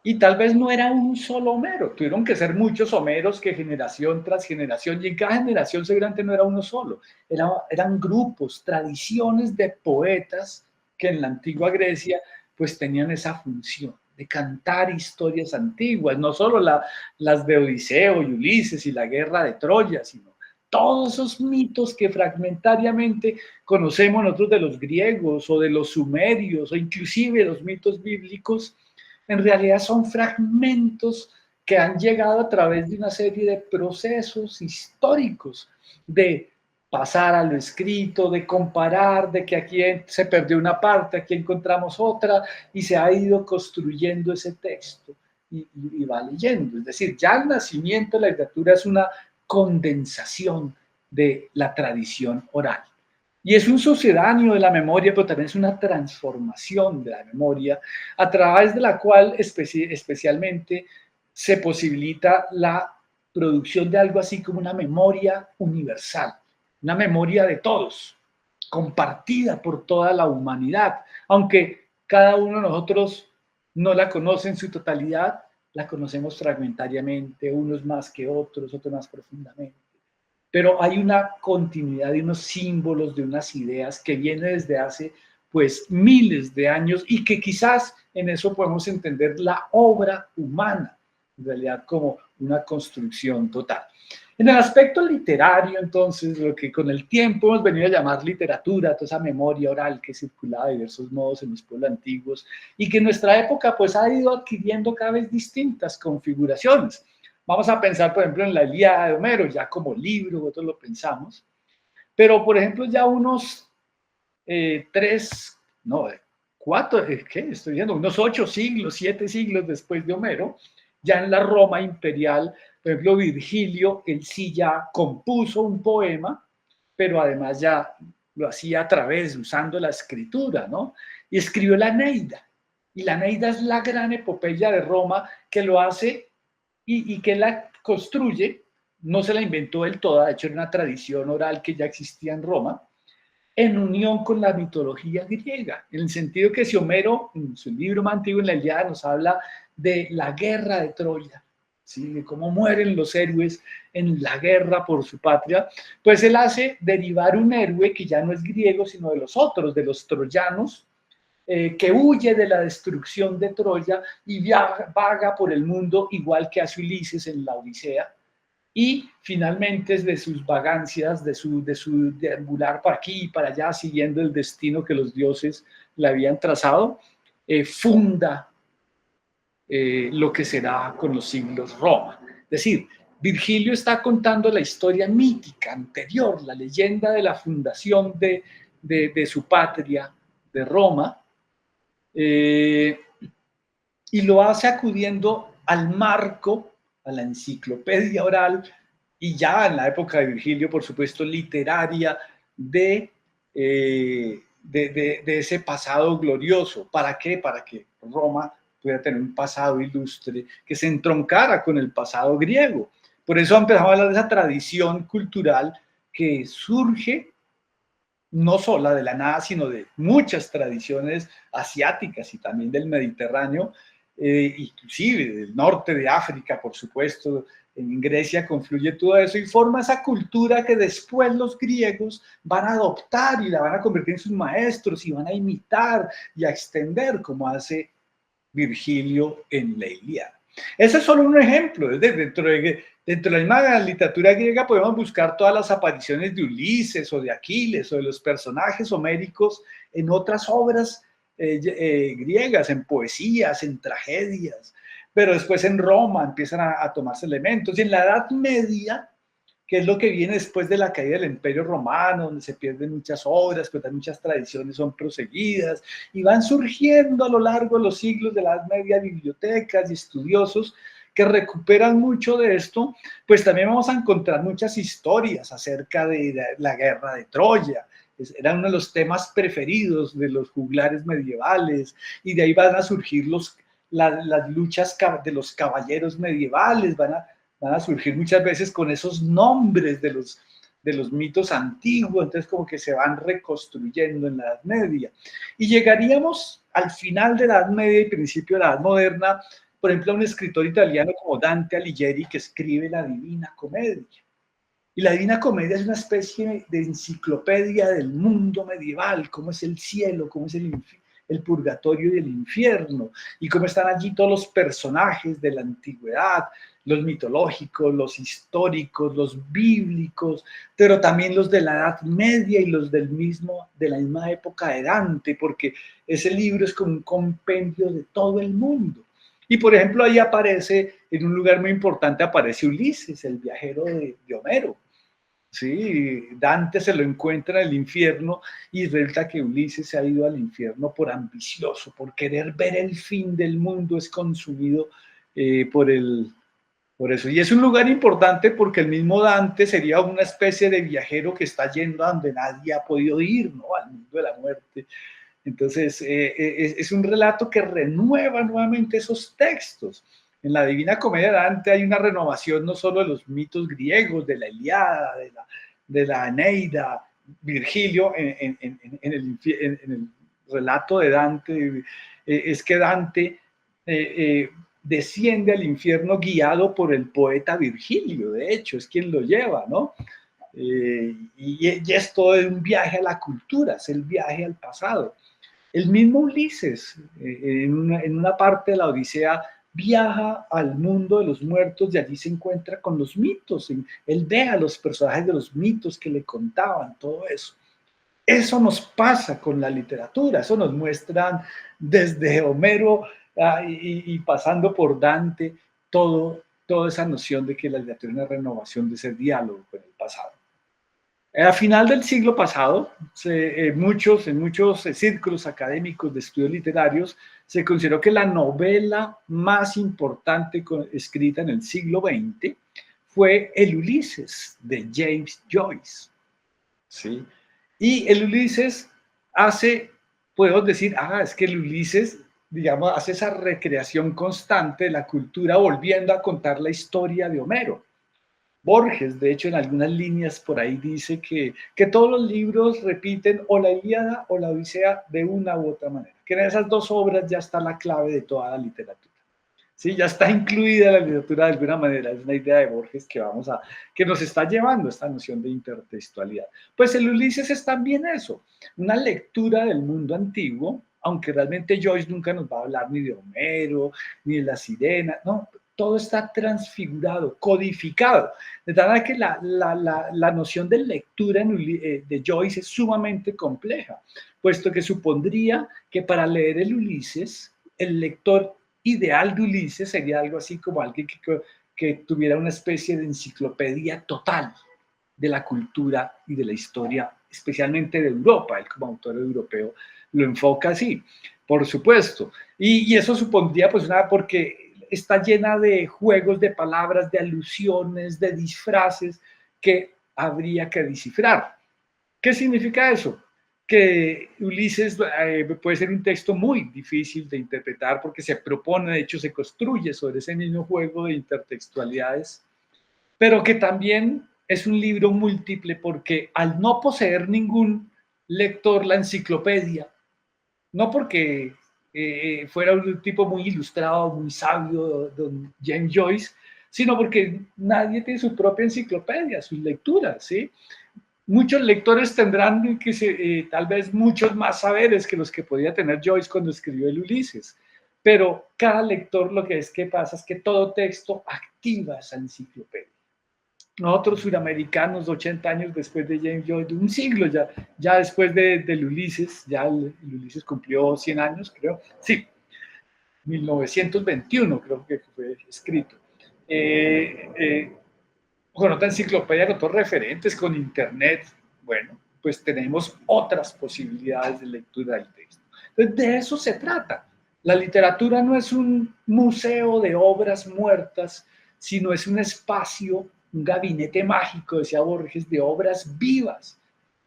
y tal vez no era un solo Homero, tuvieron que ser muchos Homeros que generación tras generación, y en cada generación seguramente no era uno solo, eran grupos, tradiciones de poetas que en la antigua Grecia pues tenían esa función de cantar historias antiguas, no solo las de Odiseo y Ulises y la guerra de Troya, sino todos esos mitos que fragmentariamente conocemos nosotros de los griegos o de los sumerios o inclusive los mitos bíblicos. En realidad son fragmentos que han llegado a través de una serie de procesos históricos, de pasar a lo escrito, de comparar, de que aquí se perdió una parte, aquí encontramos otra, y se ha ido construyendo ese texto y va leyendo. Es decir, ya el nacimiento de la literatura es una condensación de la tradición oral. Y es un sucedáneo de la memoria, pero también es una transformación de la memoria, a través de la cual especialmente se posibilita la producción de algo así como una memoria universal, una memoria de todos, compartida por toda la humanidad, aunque cada uno de nosotros no la conoce en su totalidad, la conocemos fragmentariamente, unos más que otros, otros más profundamente. Pero hay una continuidad de unos símbolos, de unas ideas que viene desde hace pues miles de años, y que quizás en eso podemos entender la obra humana, en realidad como una construcción total. En el aspecto literario, entonces, lo que con el tiempo hemos venido a llamar literatura, toda esa memoria oral que circulaba de diversos modos en los pueblos antiguos y que en nuestra época pues ha ido adquiriendo cada vez distintas configuraciones. Vamos a pensar, por ejemplo, en la Ilíada de Homero, ya como libro, nosotros lo pensamos, pero, por ejemplo, ya unos 8 siglos, 7 siglos después de Homero, ya en la Roma imperial, por ejemplo, Virgilio, él sí ya compuso un poema, pero además ya lo hacía a través, usando la escritura, ¿no? Y escribió la Eneida. Y la Eneida es la gran epopeya de Roma que lo hace y que la construye, no se la inventó él toda, de hecho era una tradición oral que ya existía en Roma, en unión con la mitología griega, en el sentido que si Homero, en su libro más antiguo, en la Ilíada, nos habla de la guerra de Troya, ¿sí? De cómo mueren los héroes en la guerra por su patria, pues él hace derivar un héroe que ya no es griego, sino de los otros, de los troyanos, que huye de la destrucción de Troya y vaga por el mundo igual que hace Ulises en la Odisea, y finalmente de sus vagancias, de su deambular para aquí y para allá, siguiendo el destino que los dioses le habían trazado, funda lo que será con los siglos Roma. Es decir, Virgilio está contando la historia mítica anterior, la leyenda de la fundación de su patria, de Roma, y lo hace acudiendo al marco, a la enciclopedia oral, y ya en la época de Virgilio, por supuesto, literaria, de ese pasado glorioso. ¿Para qué? Para que Roma pudiera tener un pasado ilustre que se entroncara con el pasado griego. Por eso empezamos a hablar de esa tradición cultural que surge no solo de la nada, sino de muchas tradiciones asiáticas y también del Mediterráneo, inclusive del norte de África, por supuesto. En Grecia confluye todo eso y forma esa cultura que después los griegos van a adoptar y la van a convertir en sus maestros y van a imitar y a extender, como hace Virgilio en la Ilíada. Ese es solo un ejemplo. Dentro de la misma literatura griega podemos buscar todas las apariciones de Ulises o de Aquiles o de los personajes homéricos en otras obras griegas, en poesías, en tragedias, pero después en Roma empiezan a tomarse elementos. Y en la Edad Media, que es lo que viene después de la caída del Imperio Romano, donde se pierden muchas obras, pero también muchas tradiciones son proseguidas, y van surgiendo a lo largo de los siglos de la Edad Media bibliotecas y estudiosos que recuperan mucho de esto. Pues también vamos a encontrar muchas historias acerca de la guerra de Troya. Era uno de los temas preferidos de los juglares medievales, y de ahí van a surgir las luchas de los caballeros medievales, van a surgir muchas veces con esos nombres de los mitos antiguos, entonces como que se van reconstruyendo en la Edad Media. Y llegaríamos al final de la Edad Media y principio de la Edad Moderna, por ejemplo, a un escritor italiano como Dante Alighieri, que escribe la Divina Comedia. Y la Divina Comedia es una especie de enciclopedia del mundo medieval, cómo es el cielo, cómo es el purgatorio y el infierno, y cómo están allí todos los personajes de la antigüedad, los mitológicos, los históricos, los bíblicos, pero también los de la Edad Media y los de la misma época de Dante, porque ese libro es como un compendio de todo el mundo. Y por ejemplo, ahí aparece, en un lugar muy importante, aparece Ulises, el viajero de Homero. Sí, Dante se lo encuentra en el infierno y resulta que Ulises se ha ido al infierno por ambicioso, por querer ver el fin del mundo, es consumido por eso. Y es un lugar importante porque el mismo Dante sería una especie de viajero que está yendo a donde nadie ha podido ir, ¿no? Al mundo de la muerte. Entonces, es un relato que renueva nuevamente esos textos. En la Divina Comedia de Dante hay una renovación no solo de los mitos griegos, de la Ilíada, de la Eneida, Virgilio, en el relato de Dante, es que Dante desciende al infierno guiado por el poeta Virgilio, de hecho, es quien lo lleva, ¿no? Y es todo un viaje a la cultura, es el viaje al pasado. El mismo Ulises, en una parte de la Odisea, viaja al mundo de los muertos y allí se encuentra con los mitos. Él ve a los personajes de los mitos que le contaban, todo eso. Eso nos pasa con la literatura, eso nos muestran desde Homero y pasando por Dante, toda esa noción de que la literatura es una renovación de ese diálogo con el pasado. A final del siglo pasado, en muchos círculos académicos de estudios literarios, se consideró que la novela más importante escrita en el siglo XX fue el Ulises de James Joyce. ¿Sí? Y el Ulises podemos decir, es que el Ulises, digamos, hace esa recreación constante de la cultura volviendo a contar la historia de Homero. Borges, de hecho, en algunas líneas por ahí dice que todos los libros repiten o la Ilíada o la Odisea de una u otra manera, que en esas dos obras ya está la clave de toda la literatura. ¿Sí? Ya está incluida la literatura de alguna manera, es una idea de Borges que nos está llevando esta noción de intertextualidad. Pues el Ulises es también eso, una lectura del mundo antiguo, aunque realmente Joyce nunca nos va a hablar ni de Homero, ni de la sirena, no, todo está transfigurado, codificado. De tal manera que la noción de lectura de Joyce es sumamente compleja, puesto que supondría que para leer el Ulises, el lector ideal de Ulises sería algo así como alguien que tuviera una especie de enciclopedia total de la cultura y de la historia, especialmente de Europa. Él como autor europeo lo enfoca así, por supuesto. Y eso supondría pues porque está llena de juegos de palabras, de alusiones, de disfraces que habría que descifrar. ¿Qué significa eso? Que Ulises puede ser un texto muy difícil de interpretar porque se propone, de hecho se construye sobre ese mismo juego de intertextualidades, pero que también es un libro múltiple porque al no poseer ningún lector la enciclopedia, no porque fuera un tipo muy ilustrado, muy sabio, don James Joyce, sino porque nadie tiene su propia enciclopedia, sus lecturas, ¿sí? Muchos lectores tendrán tal vez muchos más saberes que los que podía tener Joyce cuando escribió el Ulises, pero cada lector lo que pasa es que todo texto activa esa enciclopedia. Nosotros suramericanos, 80 años después de James Joyce, un siglo ya después del Ulises, ya el Ulises cumplió 100 años, creo, sí, 1921 creo que fue escrito. Con otra enciclopedia, con otros referentes, con internet, bueno, pues tenemos otras posibilidades de lectura del texto. Entonces, de eso se trata. La literatura no es un museo de obras muertas, sino es un espacio, un gabinete mágico, decía Borges, de obras vivas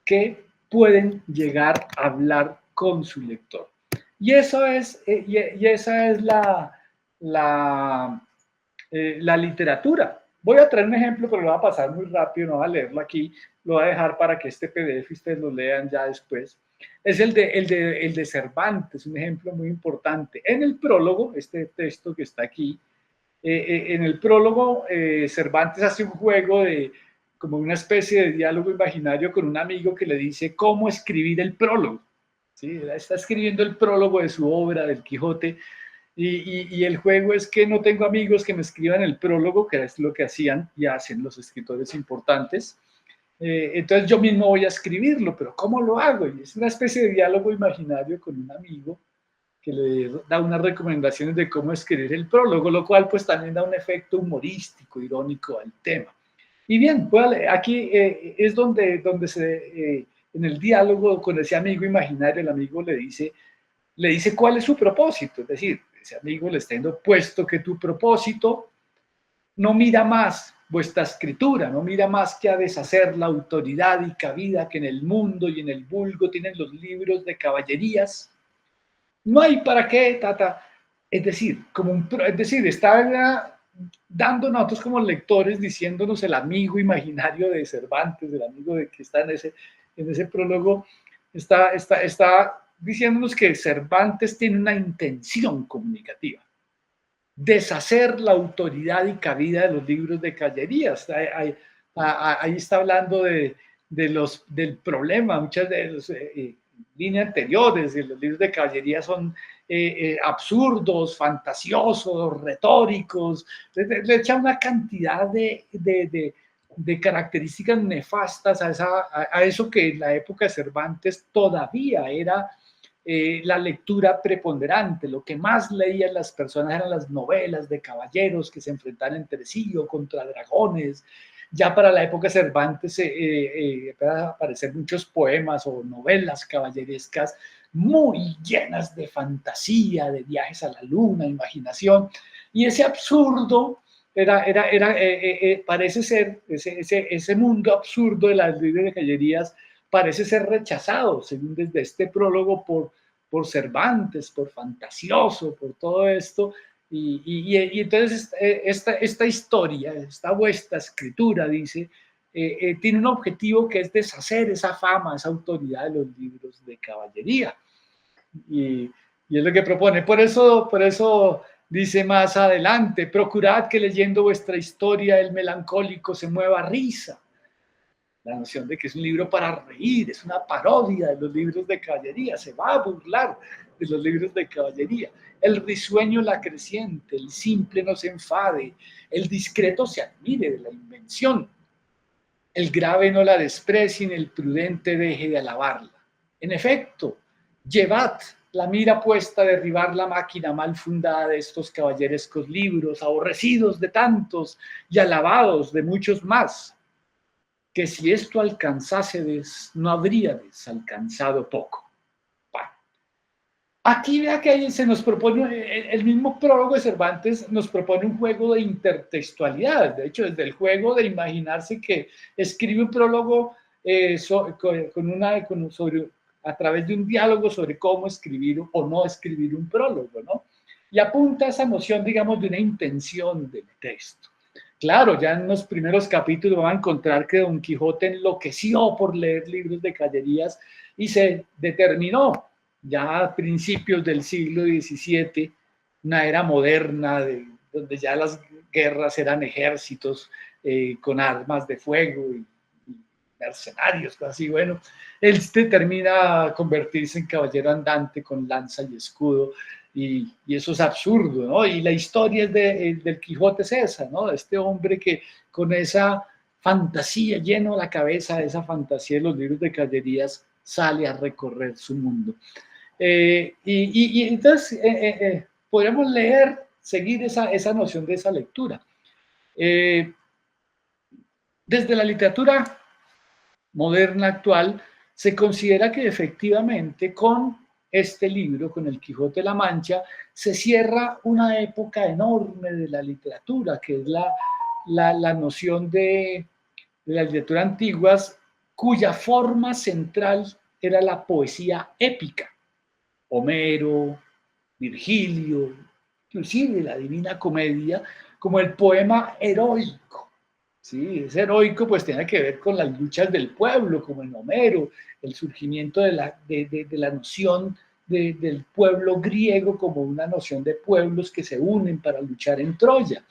que pueden llegar a hablar con su lector. Y eso es, y esa es la literatura. Voy a traer un ejemplo, pero lo voy a pasar muy rápido, no voy a leerlo aquí, lo voy a dejar para que este PDF ustedes lo lean ya después. Es el de Cervantes, un ejemplo muy importante. En el prólogo, este texto que está aquí, en el prólogo, Cervantes hace un juego de como una especie de diálogo imaginario con un amigo que le dice cómo escribir el prólogo. ¿Sí? Está escribiendo el prólogo de su obra, del Quijote, y el juego es que no tengo amigos que me escriban el prólogo, que es lo que hacían y hacen los escritores importantes. Entonces yo mismo voy a escribirlo, pero ¿cómo lo hago? Y es una especie de diálogo imaginario con un amigo que le da unas recomendaciones de cómo escribir el prólogo, lo cual pues también da un efecto humorístico, irónico al tema. Y bien, pues, aquí es donde en el diálogo con ese amigo imaginario, el amigo le dice cuál es su propósito, es decir, ese amigo le está diciendo, puesto que tu propósito no mira más vuestra escritura, no mira más que a deshacer la autoridad y cabida que en el mundo y en el vulgo tienen los libros de caballerías, no hay para qué, tata. Es decir, está dando nosotros como lectores, diciéndonos el amigo imaginario de Cervantes, el amigo que está en ese prólogo, está diciéndonos que Cervantes tiene una intención comunicativa: deshacer la autoridad y cabida de los libros de caballerías. Ahí está hablando del problema. Muchas de las líneas anteriores de los libros de caballería son absurdos, fantasiosos, retóricos. Le echa una cantidad de características nefastas a eso que en la época de Cervantes todavía era la lectura preponderante. Lo que más leían las personas eran las novelas de caballeros que se enfrentaban entre sí o contra dragones. Ya para la época de Cervantes empezaron a aparecer muchos poemas o novelas caballerescas muy llenas de fantasía, de viajes a la luna, imaginación. Y ese absurdo parece ser, ese mundo absurdo de las libros de caballerías parece ser rechazado, según desde este prólogo, por Cervantes, por fantasioso, por todo esto. Y entonces esta historia, esta vuestra escritura, dice, tiene un objetivo que es deshacer esa fama, esa autoridad de los libros de caballería. Y es lo que propone. Por eso dice más adelante: procurad que leyendo vuestra historia el melancólico se mueva a risa. La noción de que es un libro para reír, es una parodia de los libros de caballería, se va a burlar de los libros de caballería. El risueño la creciente, el simple no se enfade, el discreto se admire de la invención, el grave no la desprecie, ni el prudente deje de alabarla. En efecto, llevad la mira puesta a derribar la máquina mal fundada de estos caballerescos libros, aborrecidos de tantos y alabados de muchos más, que si esto alcanzásedes, no habríades alcanzado poco. Bueno, aquí vea que ahí se nos propone, el mismo prólogo de Cervantes nos propone un juego de intertextualidad. De hecho, desde el juego de imaginarse que escribe un prólogo a través de un diálogo sobre cómo escribir o no escribir un prólogo, ¿no? Y apunta a esa noción, digamos, de una intención del texto. Claro, ya en los primeros capítulos van a encontrar que Don Quijote enloqueció por leer libros de caballerías y se determinó ya a principios del siglo XVII, una era moderna donde ya las guerras eran ejércitos con armas de fuego y mercenarios, así. Bueno, él termina a convertirse en caballero andante con lanza y escudo. y eso es absurdo, ¿no? Y la historia del Quijote es esa, ¿no? Este hombre que con esa fantasía, lleno la cabeza de esa fantasía de los libros de caballerías, sale a recorrer su mundo. Y entonces podríamos leer, seguir esa noción de esa lectura. Desde la literatura moderna actual, se considera que efectivamente con este libro, con el Quijote de la Mancha, se cierra una época enorme de la literatura, que es la noción de la literatura antigua, cuya forma central era la poesía épica. Homero, Virgilio, inclusive la Divina Comedia, como el poema heroico. Sí, es heroico, pues tiene que ver con las luchas del pueblo, como en Homero, el surgimiento de la noción del pueblo griego como una noción de pueblos que se unen para luchar en Troya.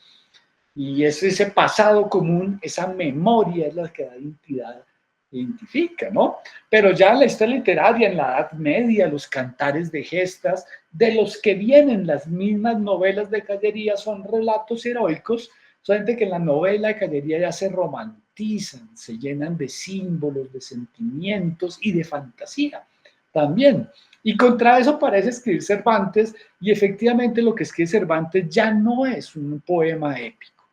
Y es ese pasado común, esa memoria es la que da identidad, identifica, ¿no? Pero ya la historia literaria en la Edad Media, los cantares de gestas, de los que vienen las mismas novelas de caballería, son relatos heroicos, solamente que en la novela de caballería ya se romantizan, se llenan de símbolos, de sentimientos y de fantasía también. Y contra eso parece escribir Cervantes, y efectivamente lo que escribe Cervantes ya no es un poema épico.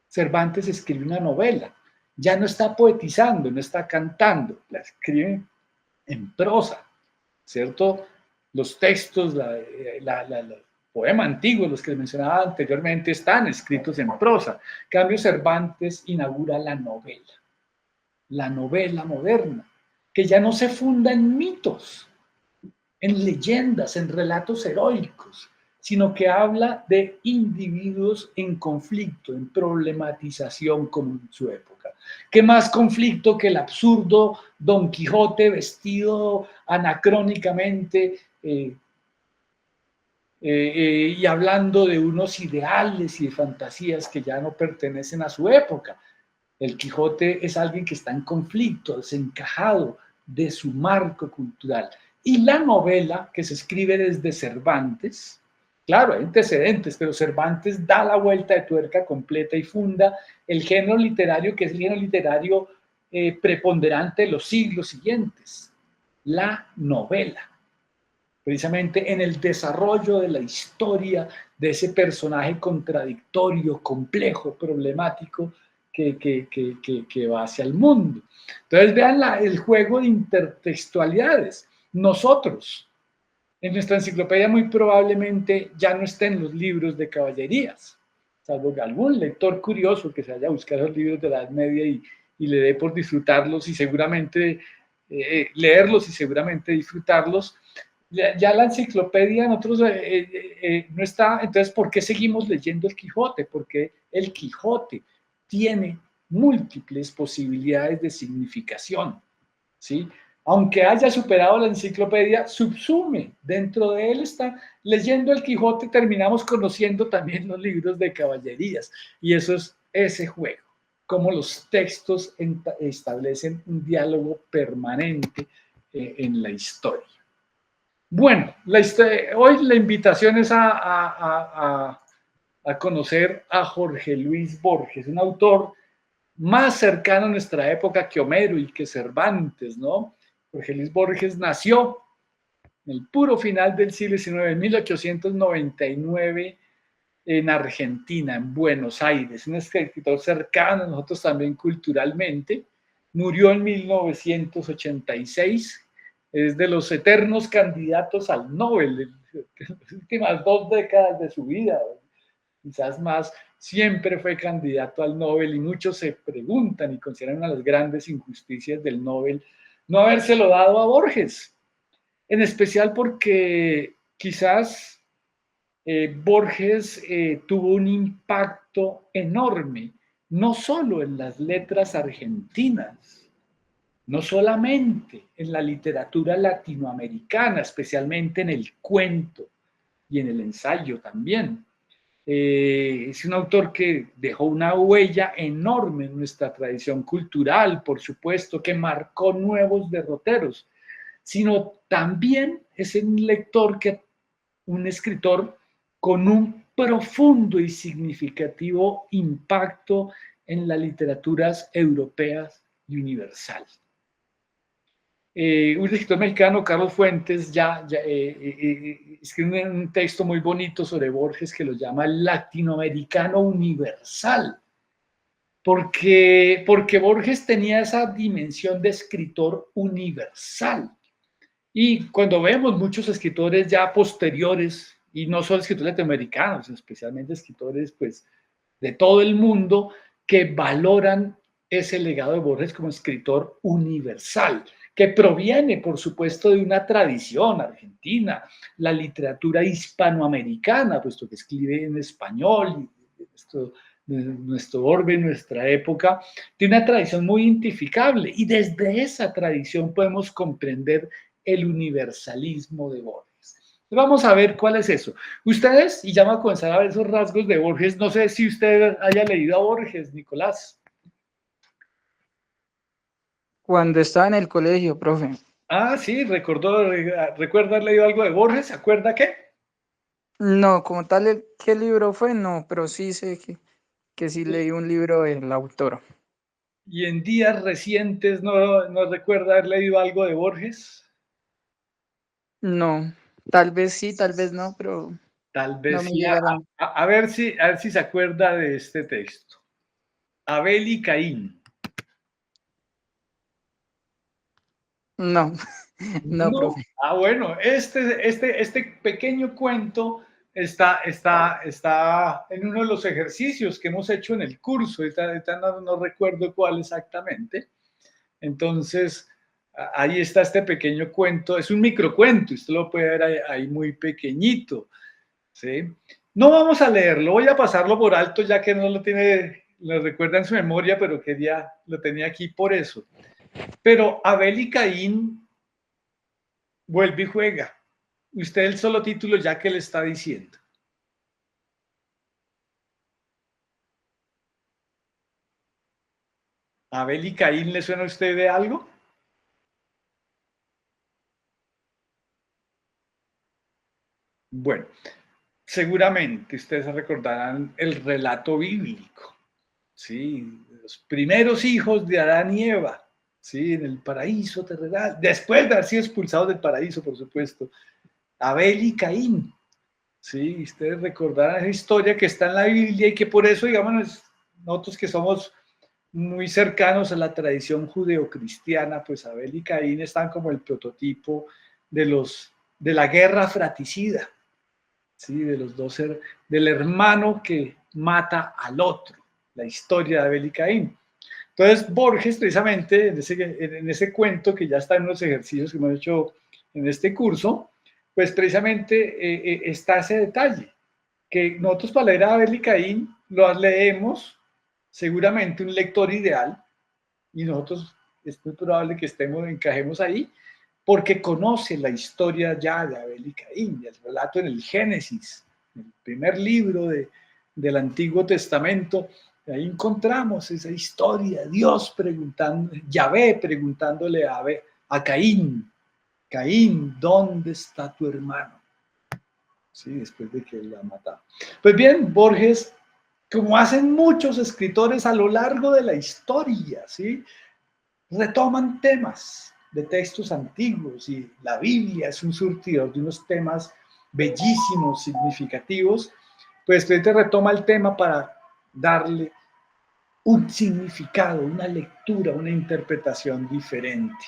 Cervantes escribe una novela, ya no está poetizando, no está cantando, la escribe en prosa, ¿cierto? Los textos, los poemas antiguos, los que mencionaba anteriormente, están escritos en prosa. En cambio, Cervantes inaugura la novela moderna, que ya no se funda en mitos, en leyendas, en relatos heroicos, sino que habla de individuos en conflicto, en problematización como en su época. ¿Qué más conflicto que el absurdo Don Quijote vestido anacrónicamente y hablando de unos ideales y de fantasías que ya no pertenecen a su época? El Quijote es alguien que está en conflicto, desencajado de su marco cultural. Y la novela que se escribe desde Cervantes, claro, hay antecedentes, pero Cervantes da la vuelta de tuerca completa y funda el género literario que es el género literario preponderante de los siglos siguientes, la novela. Precisamente en el desarrollo de la historia de ese personaje contradictorio, complejo, problemático, que va hacia el mundo. Entonces vean el juego de intertextualidades. Nosotros, en nuestra enciclopedia muy probablemente ya no estén los libros de caballerías, salvo que algún lector curioso que se haya buscado los libros de la Edad Media y le dé por disfrutarlos y seguramente leerlos y seguramente disfrutarlos. Ya la enciclopedia nosotros no está, entonces ¿por qué seguimos leyendo el Quijote? Porque el Quijote tiene múltiples posibilidades de significación, ¿sí? Aunque haya superado la enciclopedia, subsume, dentro de él está, leyendo el Quijote terminamos conociendo también los libros de caballerías, y eso es ese juego, como los textos establecen un diálogo permanente en la historia. Bueno, hoy la invitación es a conocer a Jorge Luis Borges, un autor más cercano a nuestra época que Homero y que Cervantes, ¿no? Jorge Luis Borges nació en el puro final del siglo XIX, en 1899, en Argentina, en Buenos Aires, un escritor cercano a nosotros también culturalmente. Murió en 1986, es de los eternos candidatos al Nobel, las últimas 2 décadas de su vida, quizás más, siempre fue candidato al Nobel, y muchos se preguntan y consideran una de las grandes injusticias del Nobel no habérselo dado a Borges, en especial porque quizás Borges tuvo un impacto enorme, no solo en las letras argentinas, no solamente en la literatura latinoamericana, especialmente en el cuento y en el ensayo también. Es un autor que dejó una huella enorme en nuestra tradición cultural, por supuesto, que marcó nuevos derroteros, sino también es un lector que un escritor con un profundo y significativo impacto en las literaturas europeas y universal. Un escritor mexicano, Carlos Fuentes, escribe un texto muy bonito sobre Borges que lo llama el latinoamericano universal, porque Borges tenía esa dimensión de escritor universal. Y cuando vemos muchos escritores ya posteriores, y no solo escritores latinoamericanos, especialmente escritores pues, de todo el mundo, que valoran ese legado de Borges como escritor universal, que proviene, por supuesto, de una tradición argentina, la literatura hispanoamericana, puesto que escribe en español, nuestro orbe, nuestra época, tiene una tradición muy identificable, y desde esa tradición podemos comprender el universalismo de Borges. Vamos a ver cuál es eso. Ustedes, y ya vamos a comenzar a ver esos rasgos de Borges, no sé si usted haya leído a Borges, Nicolás. Cuando estaba en el colegio, profe. Ah, sí, recuerda haber leído algo de Borges, ¿se acuerda qué? No, como tal, ¿qué libro fue? No, pero sí sé que sí leí un libro del autor. Y en días recientes, ¿no recuerda haber leído algo de Borges? No, tal vez sí, tal vez no, pero Tal no vez me sí. llega la... A ver si se acuerda de este texto. Abel y Caín. No, no, No. profe. Bueno, este pequeño cuento está en uno de los ejercicios que hemos hecho en el curso. Ahorita no recuerdo cuál exactamente. Entonces, ahí está este pequeño cuento. Es un microcuento, usted lo puede ver ahí muy pequeñito. ¿Sí? No vamos a leerlo, voy a pasarlo por alto ya que no lo recuerda en su memoria, pero lo tenía aquí por eso. Pero Abel y Caín vuelve y juega. Usted el solo título ya que le está diciendo. ¿Abel y Caín le suena a usted de algo? Bueno, seguramente ustedes recordarán el relato bíblico, ¿sí? Los primeros hijos de Adán y Eva, ¿sí? En el paraíso terrenal, después de haber sido expulsados del paraíso, por supuesto, Abel y Caín, ¿sí? Ustedes recordarán esa historia que está en la Biblia y que por eso, digamos, nosotros que somos muy cercanos a la tradición judeocristiana, pues Abel y Caín están como el prototipo de la guerra fratricida, ¿sí? De los dos, del hermano que mata al otro, la historia de Abel y Caín. Entonces Borges, precisamente, en ese cuento que ya está en los ejercicios que hemos hecho en este curso, pues precisamente está ese detalle, que nosotros para leer a Abel y Caín lo leemos, seguramente un lector ideal, y nosotros es muy probable que encajemos ahí, porque conoce la historia ya de Abel y Caín, el relato en el Génesis, el primer libro del Antiguo Testamento. Ahí encontramos esa historia, Dios preguntando, Yahvé preguntándole a Caín, Caín, ¿dónde está tu hermano? Sí, después de que él la matado. Pues bien, Borges, como hacen muchos escritores a lo largo de la historia, ¿sí? Retoman temas de textos antiguos y la Biblia es un surtidor de unos temas bellísimos, significativos, pues este retoma el tema para darle un significado, una lectura, una interpretación diferente.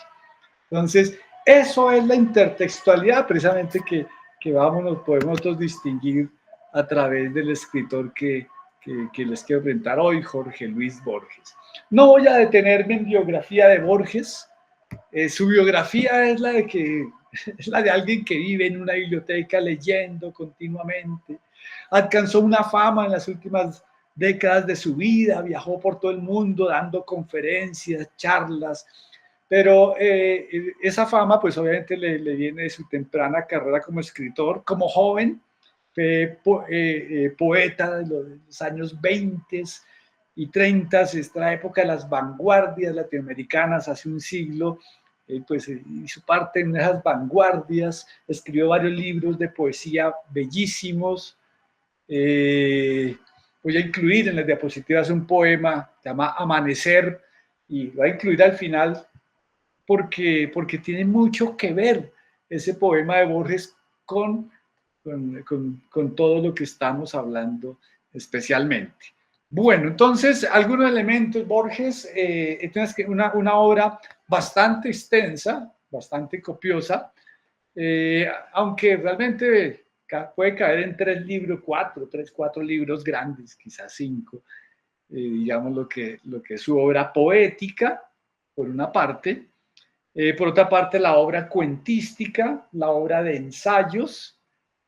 Entonces, eso es la intertextualidad precisamente que podemos nosotros distinguir a través del escritor que les quiero presentar hoy, Jorge Luis Borges. No voy a detenerme en biografía de Borges. Su biografía es es la de alguien que vive en una biblioteca leyendo continuamente. Alcanzó una fama en las últimas décadas de su vida, viajó por todo el mundo dando conferencias, charlas, pero esa fama pues obviamente le viene de su temprana carrera como escritor, como joven, poeta de los años 20 y 30, esta época de las vanguardias latinoamericanas hace un siglo, pues hizo parte en esas vanguardias, escribió varios libros de poesía bellísimos. Voy a incluir en las diapositivas un poema, se llama Amanecer, y voy a incluir al final porque tiene mucho que ver ese poema de Borges con todo lo que estamos hablando especialmente. Bueno, entonces, algunos elementos, Borges, una obra bastante extensa, bastante copiosa, aunque realmente puede caer en 3 libros, 4 libros grandes, quizás 5, digamos lo que es su obra poética, por una parte, por otra parte la obra cuentística, la obra de ensayos,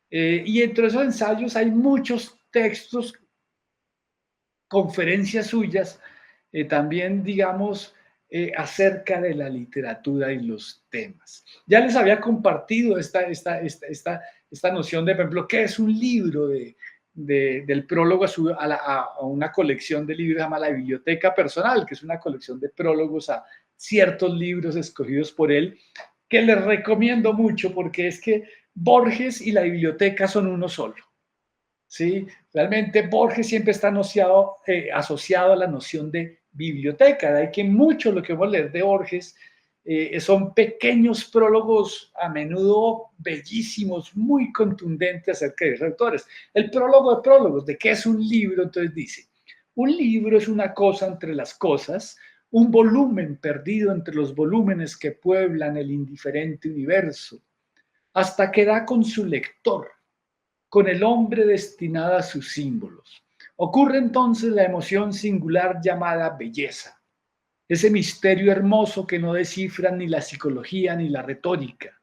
y entre esos ensayos hay muchos textos, conferencias suyas, también digamos acerca de la literatura y los temas. Ya les había compartido esta noción de, por ejemplo, ¿qué es un libro? Del prólogo a una colección de libros, se llama La Biblioteca Personal, que es una colección de prólogos a ciertos libros escogidos por él, que les recomiendo mucho porque es que Borges y la biblioteca son uno solo. ¿Sí? Realmente Borges siempre está asociado a la noción de biblioteca, de ahí que mucho lo que vamos a leer de Borges son pequeños prólogos, a menudo bellísimos, muy contundentes acerca de los autores. El prólogo de prólogos, ¿de qué es un libro? Entonces dice, un libro es una cosa entre las cosas, un volumen perdido entre los volúmenes que pueblan el indiferente universo, hasta que da con su lector, con el hombre destinado a sus símbolos. Ocurre entonces la emoción singular llamada belleza, ese misterio hermoso que no descifran ni la psicología ni la retórica.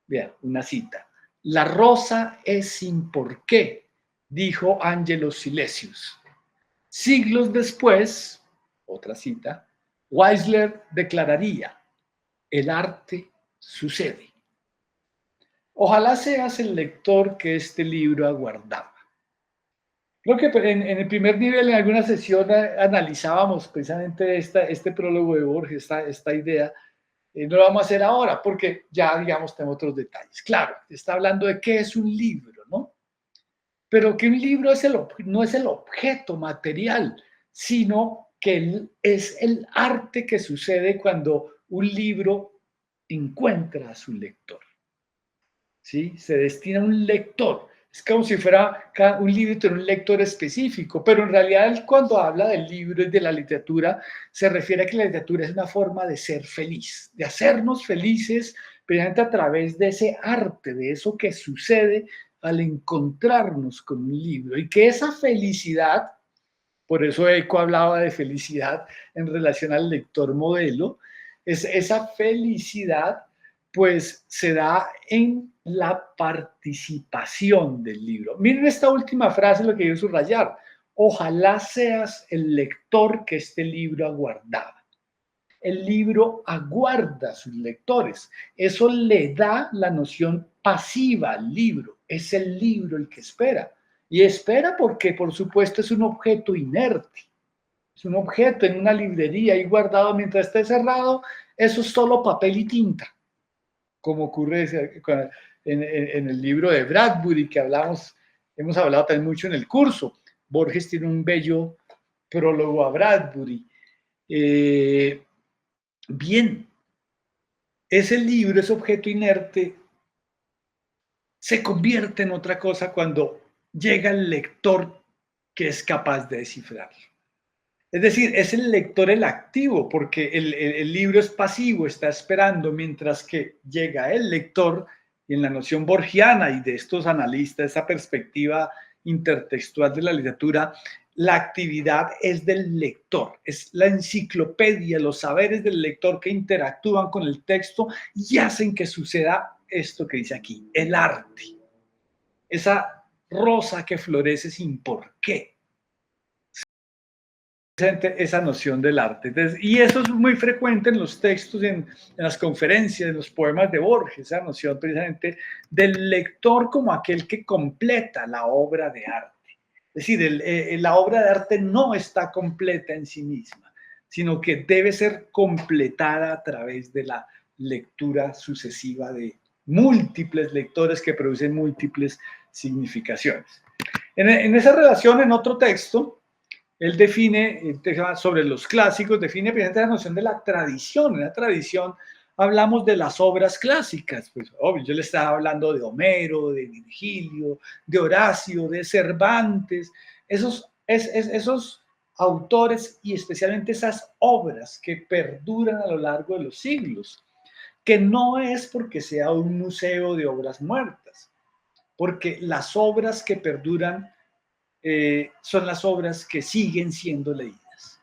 Vean, una cita. La rosa es sin por qué, dijo Angelo Silesius. Siglos después, otra cita, Weisler declararía, el arte sucede. Ojalá seas el lector que este libro aguardaba. Creo que en el primer nivel, en alguna sesión, analizábamos precisamente este prólogo de Borges, esta idea. No lo vamos a hacer ahora porque ya, digamos, tenemos otros detalles. Claro, está hablando de qué es un libro, ¿no? Pero que un libro no es el objeto material, sino que es el arte que sucede cuando un libro encuentra a su lector. ¿Sí? Se destina a un lector. Es como si fuera un libro tiene un lector específico, pero en realidad él, cuando habla del libro y de la literatura, se refiere a que la literatura es una forma de ser feliz, de hacernos felices, precisamente a través de ese arte, de eso que sucede al encontrarnos con un libro, y que esa felicidad, por eso Eco hablaba de felicidad en relación al lector modelo, esa felicidad pues se da en la participación del libro. Miren esta última frase, lo que quiero subrayar. Ojalá seas el lector que este libro aguardaba. El libro aguarda a sus lectores. Eso le da la noción pasiva al libro. Es el libro el que espera. Y espera porque, por supuesto, es un objeto inerte. Es un objeto en una librería ahí guardado mientras esté cerrado. Eso es solo papel y tinta, como ocurre en el libro de Bradbury que hemos hablado también mucho en el curso. Borges tiene un bello prólogo a Bradbury. Bien, ese libro, ese objeto inerte, se convierte en otra cosa cuando llega el lector que es capaz de descifrarlo. Es decir, es el lector el activo, porque el libro es pasivo, está esperando, mientras que llega el lector, y en la noción borgiana y de estos analistas, esa perspectiva intertextual de la literatura, la actividad es del lector, es la enciclopedia, los saberes del lector que interactúan con el texto y hacen que suceda esto que dice aquí, el arte. Esa rosa que florece sin por qué. Esa noción del arte. Entonces, y eso es muy frecuente en los textos, en las conferencias, en los poemas de Borges, esa noción precisamente del lector como aquel que completa la obra de arte. Es decir, la obra de arte no está completa en sí misma. sino que debe ser completada a través de la lectura sucesiva de múltiples lectores que producen múltiples significaciones. En esa relación, en otro texto, él define, sobre los clásicos, define precisamente la noción de la tradición. En la tradición hablamos de las obras clásicas, pues obvio, yo le estaba hablando de Homero, de Virgilio, de Horacio, de Cervantes, esos autores y especialmente esas obras que perduran a lo largo de los siglos, que no es porque sea un museo de obras muertas, porque las obras que perduran son las obras que siguen siendo leídas.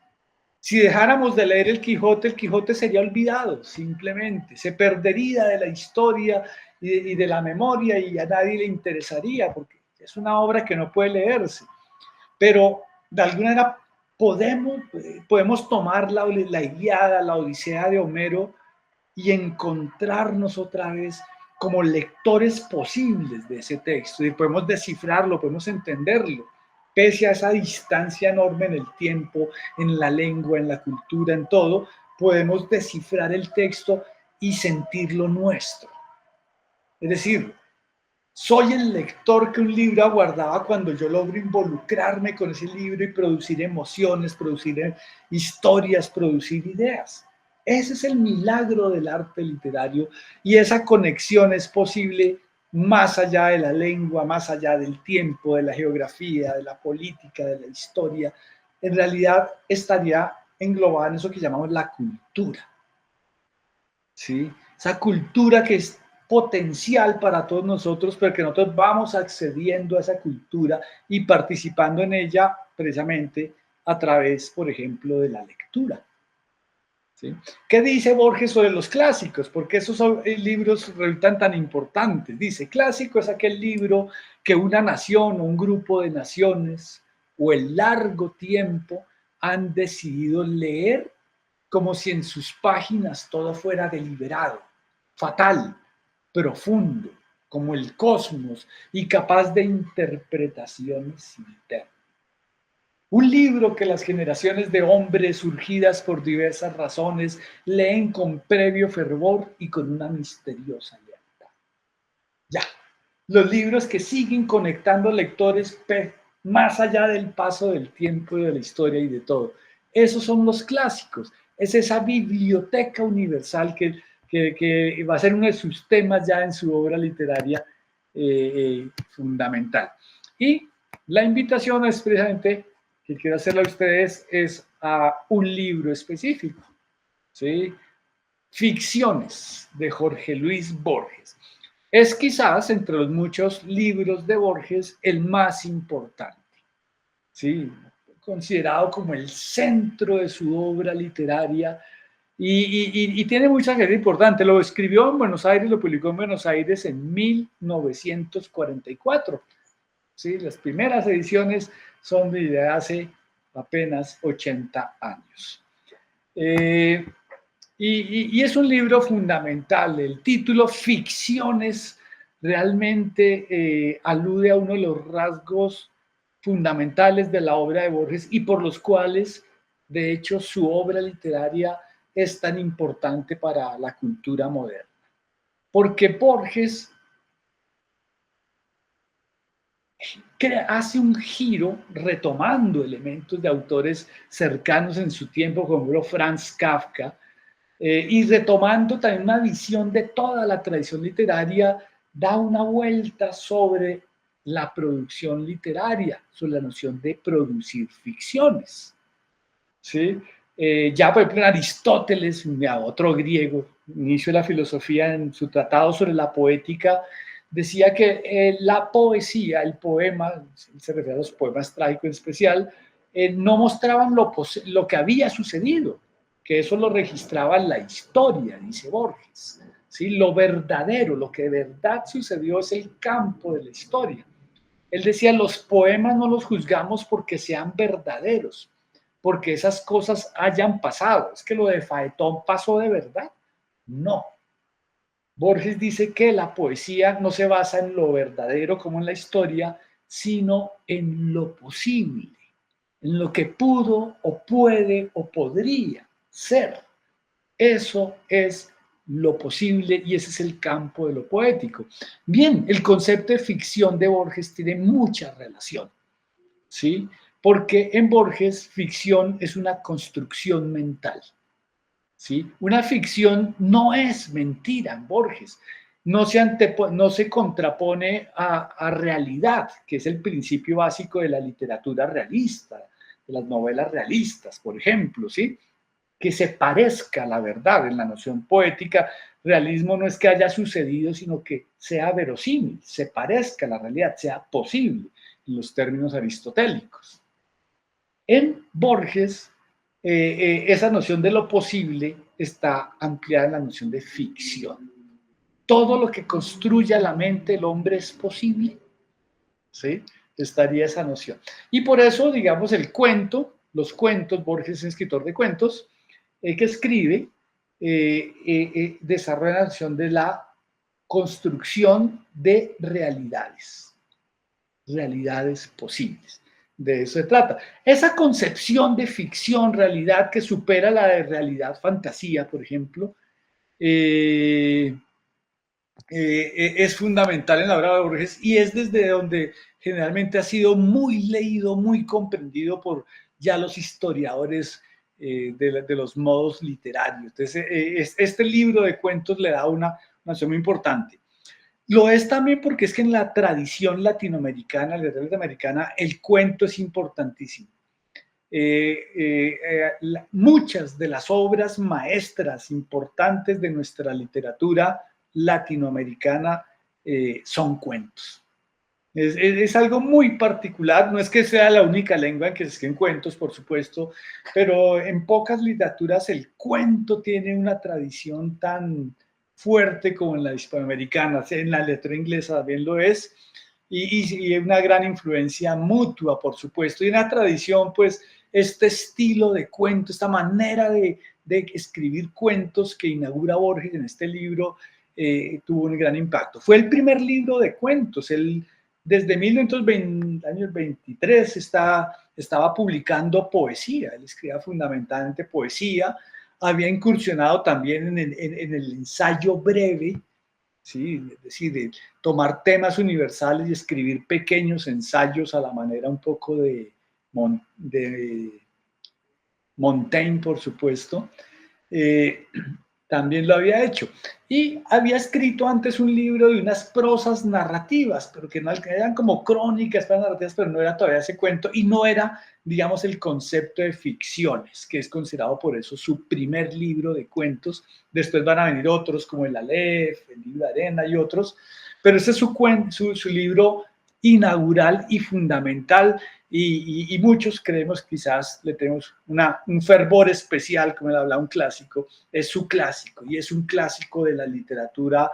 Si dejáramos de leer el Quijote sería olvidado, simplemente. Se perdería de la historia y de la memoria y a nadie le interesaría, porque es una obra que no puede leerse. Pero de alguna manera podemos tomar la Ilíada, la Odisea de Homero y encontrarnos otra vez como lectores posibles de ese texto. Y podemos descifrarlo, podemos entenderlo, pese a esa distancia enorme en el tiempo, en la lengua, en la cultura, en todo, podemos descifrar el texto y sentirlo nuestro. Es decir, soy el lector que un libro aguardaba cuando yo logro involucrarme con ese libro y producir emociones, producir historias, producir ideas. Ese es el milagro del arte literario y esa conexión es posible más allá de la lengua, más allá del tiempo, de la geografía, de la política, de la historia. En realidad estaría englobada en eso que llamamos la cultura. ¿Sí? Esa cultura que es potencial para todos nosotros, pero que nosotros vamos accediendo a esa cultura y participando en ella precisamente a través, por ejemplo, de la lectura. ¿Sí? ¿Qué dice Borges sobre los clásicos? ¿Por qué esos libros resultan tan importantes? Dice, clásico es aquel libro que una nación o un grupo de naciones o el largo tiempo han decidido leer como si en sus páginas todo fuera deliberado, fatal, profundo, como el cosmos y capaz de interpretaciones internas. Un libro que las generaciones de hombres surgidas por diversas razones leen con previo fervor y con una misteriosa lealtad. Ya, los libros que siguen conectando lectores más allá del paso del tiempo y de la historia y de todo. Esos son los clásicos. Es esa biblioteca universal que va a ser uno de sus temas ya en su obra literaria fundamental. Y la invitación es precisamente que quiero hacerle a ustedes es a un libro específico, ¿sí? Ficciones de Jorge Luis Borges. Es quizás entre los muchos libros de Borges el más importante, ¿sí? Considerado como el centro de su obra literaria y tiene mucha gente importante. Lo escribió en Buenos Aires, lo publicó en Buenos Aires en 1944. ¿Sí? Las primeras ediciones son de hace apenas 80 años. Y es un libro fundamental. El título Ficciones realmente alude a uno de los rasgos fundamentales de la obra de Borges y por los cuales, de hecho, su obra literaria es tan importante para la cultura moderna. Porque Borges hace un giro retomando elementos de autores cercanos en su tiempo, como Franz Kafka, y retomando también una visión de toda la tradición literaria, da una vuelta sobre la producción literaria, sobre la noción de producir ficciones. ¿Sí? Ya por ejemplo Aristóteles, otro griego, inicio de la filosofía, en su tratado sobre la poética, decía que la poesía, el poema, se refiere a los poemas trágicos en especial, no mostraban lo que había sucedido, que eso lo registraba la historia, dice Borges. ¿Sí? Lo verdadero, lo que de verdad sucedió es el campo de la historia. Él decía, los poemas no los juzgamos porque sean verdaderos, porque esas cosas hayan pasado. Es que lo de Faetón pasó de verdad. No. Borges dice que la poesía no se basa en lo verdadero como en la historia, sino en lo posible, en lo que pudo o puede o podría ser. Eso es lo posible y ese es el campo de lo poético. Bien, el concepto de ficción de Borges tiene mucha relación, ¿sí? Porque en Borges ficción es una construcción mental, ¿sí? Una ficción no es mentira en Borges, no se contrapone a realidad, que es el principio básico de la literatura realista, de las novelas realistas, por ejemplo, ¿sí? Que se parezca a la verdad en la noción poética. Realismo no es que haya sucedido, sino que sea verosímil, se parezca a la realidad, sea posible en los términos aristotélicos. En Borges, esa noción de lo posible está ampliada en la noción de ficción. Todo lo que construya la mente del hombre es posible, ¿sí? Estaría esa noción. Y por eso, digamos, el cuento, los cuentos, Borges es escritor de cuentos, que escribe, desarrolla la noción de la construcción de realidades posibles. De eso se trata. Esa concepción de ficción, realidad, que supera la de realidad, fantasía, por ejemplo, es fundamental en la obra de Borges y es desde donde generalmente ha sido muy leído, muy comprendido por ya los historiadores de los modos literarios. Entonces, este libro de cuentos le da una noción muy importante. Lo es también porque es que en la tradición latinoamericana, la literatura americana, el cuento es importantísimo. Muchas de las obras maestras importantes de nuestra literatura latinoamericana son cuentos. Es algo muy particular, no es que sea la única lengua en que se escriben cuentos, por supuesto, pero en pocas literaturas el cuento tiene una tradición tan fuerte como en la hispanoamericana, en la letra inglesa también lo es, y una gran influencia mutua, por supuesto, y una tradición, pues, este estilo de cuento, esta manera de escribir cuentos que inaugura Borges en este libro, tuvo un gran impacto. Fue el primer libro de cuentos, desde 1923 estaba publicando poesía, él escribía fundamentalmente poesía, había incursionado también en el ensayo breve, ¿sí? Es decir, de tomar temas universales y escribir pequeños ensayos a la manera un poco de Montaigne, por supuesto. También lo había hecho. Y había escrito antes un libro de unas prosas narrativas, pero que no eran como crónicas, narrativas, pero no era todavía ese cuento y no era, digamos, el concepto de ficciones, que es considerado por eso su primer libro de cuentos. Después van a venir otros como el Aleph, el libro de Arena y otros, pero ese es su libro inaugural y fundamental y muchos creemos, quizás le tenemos un fervor especial, como él habla, un clásico, es su clásico y es un clásico de la literatura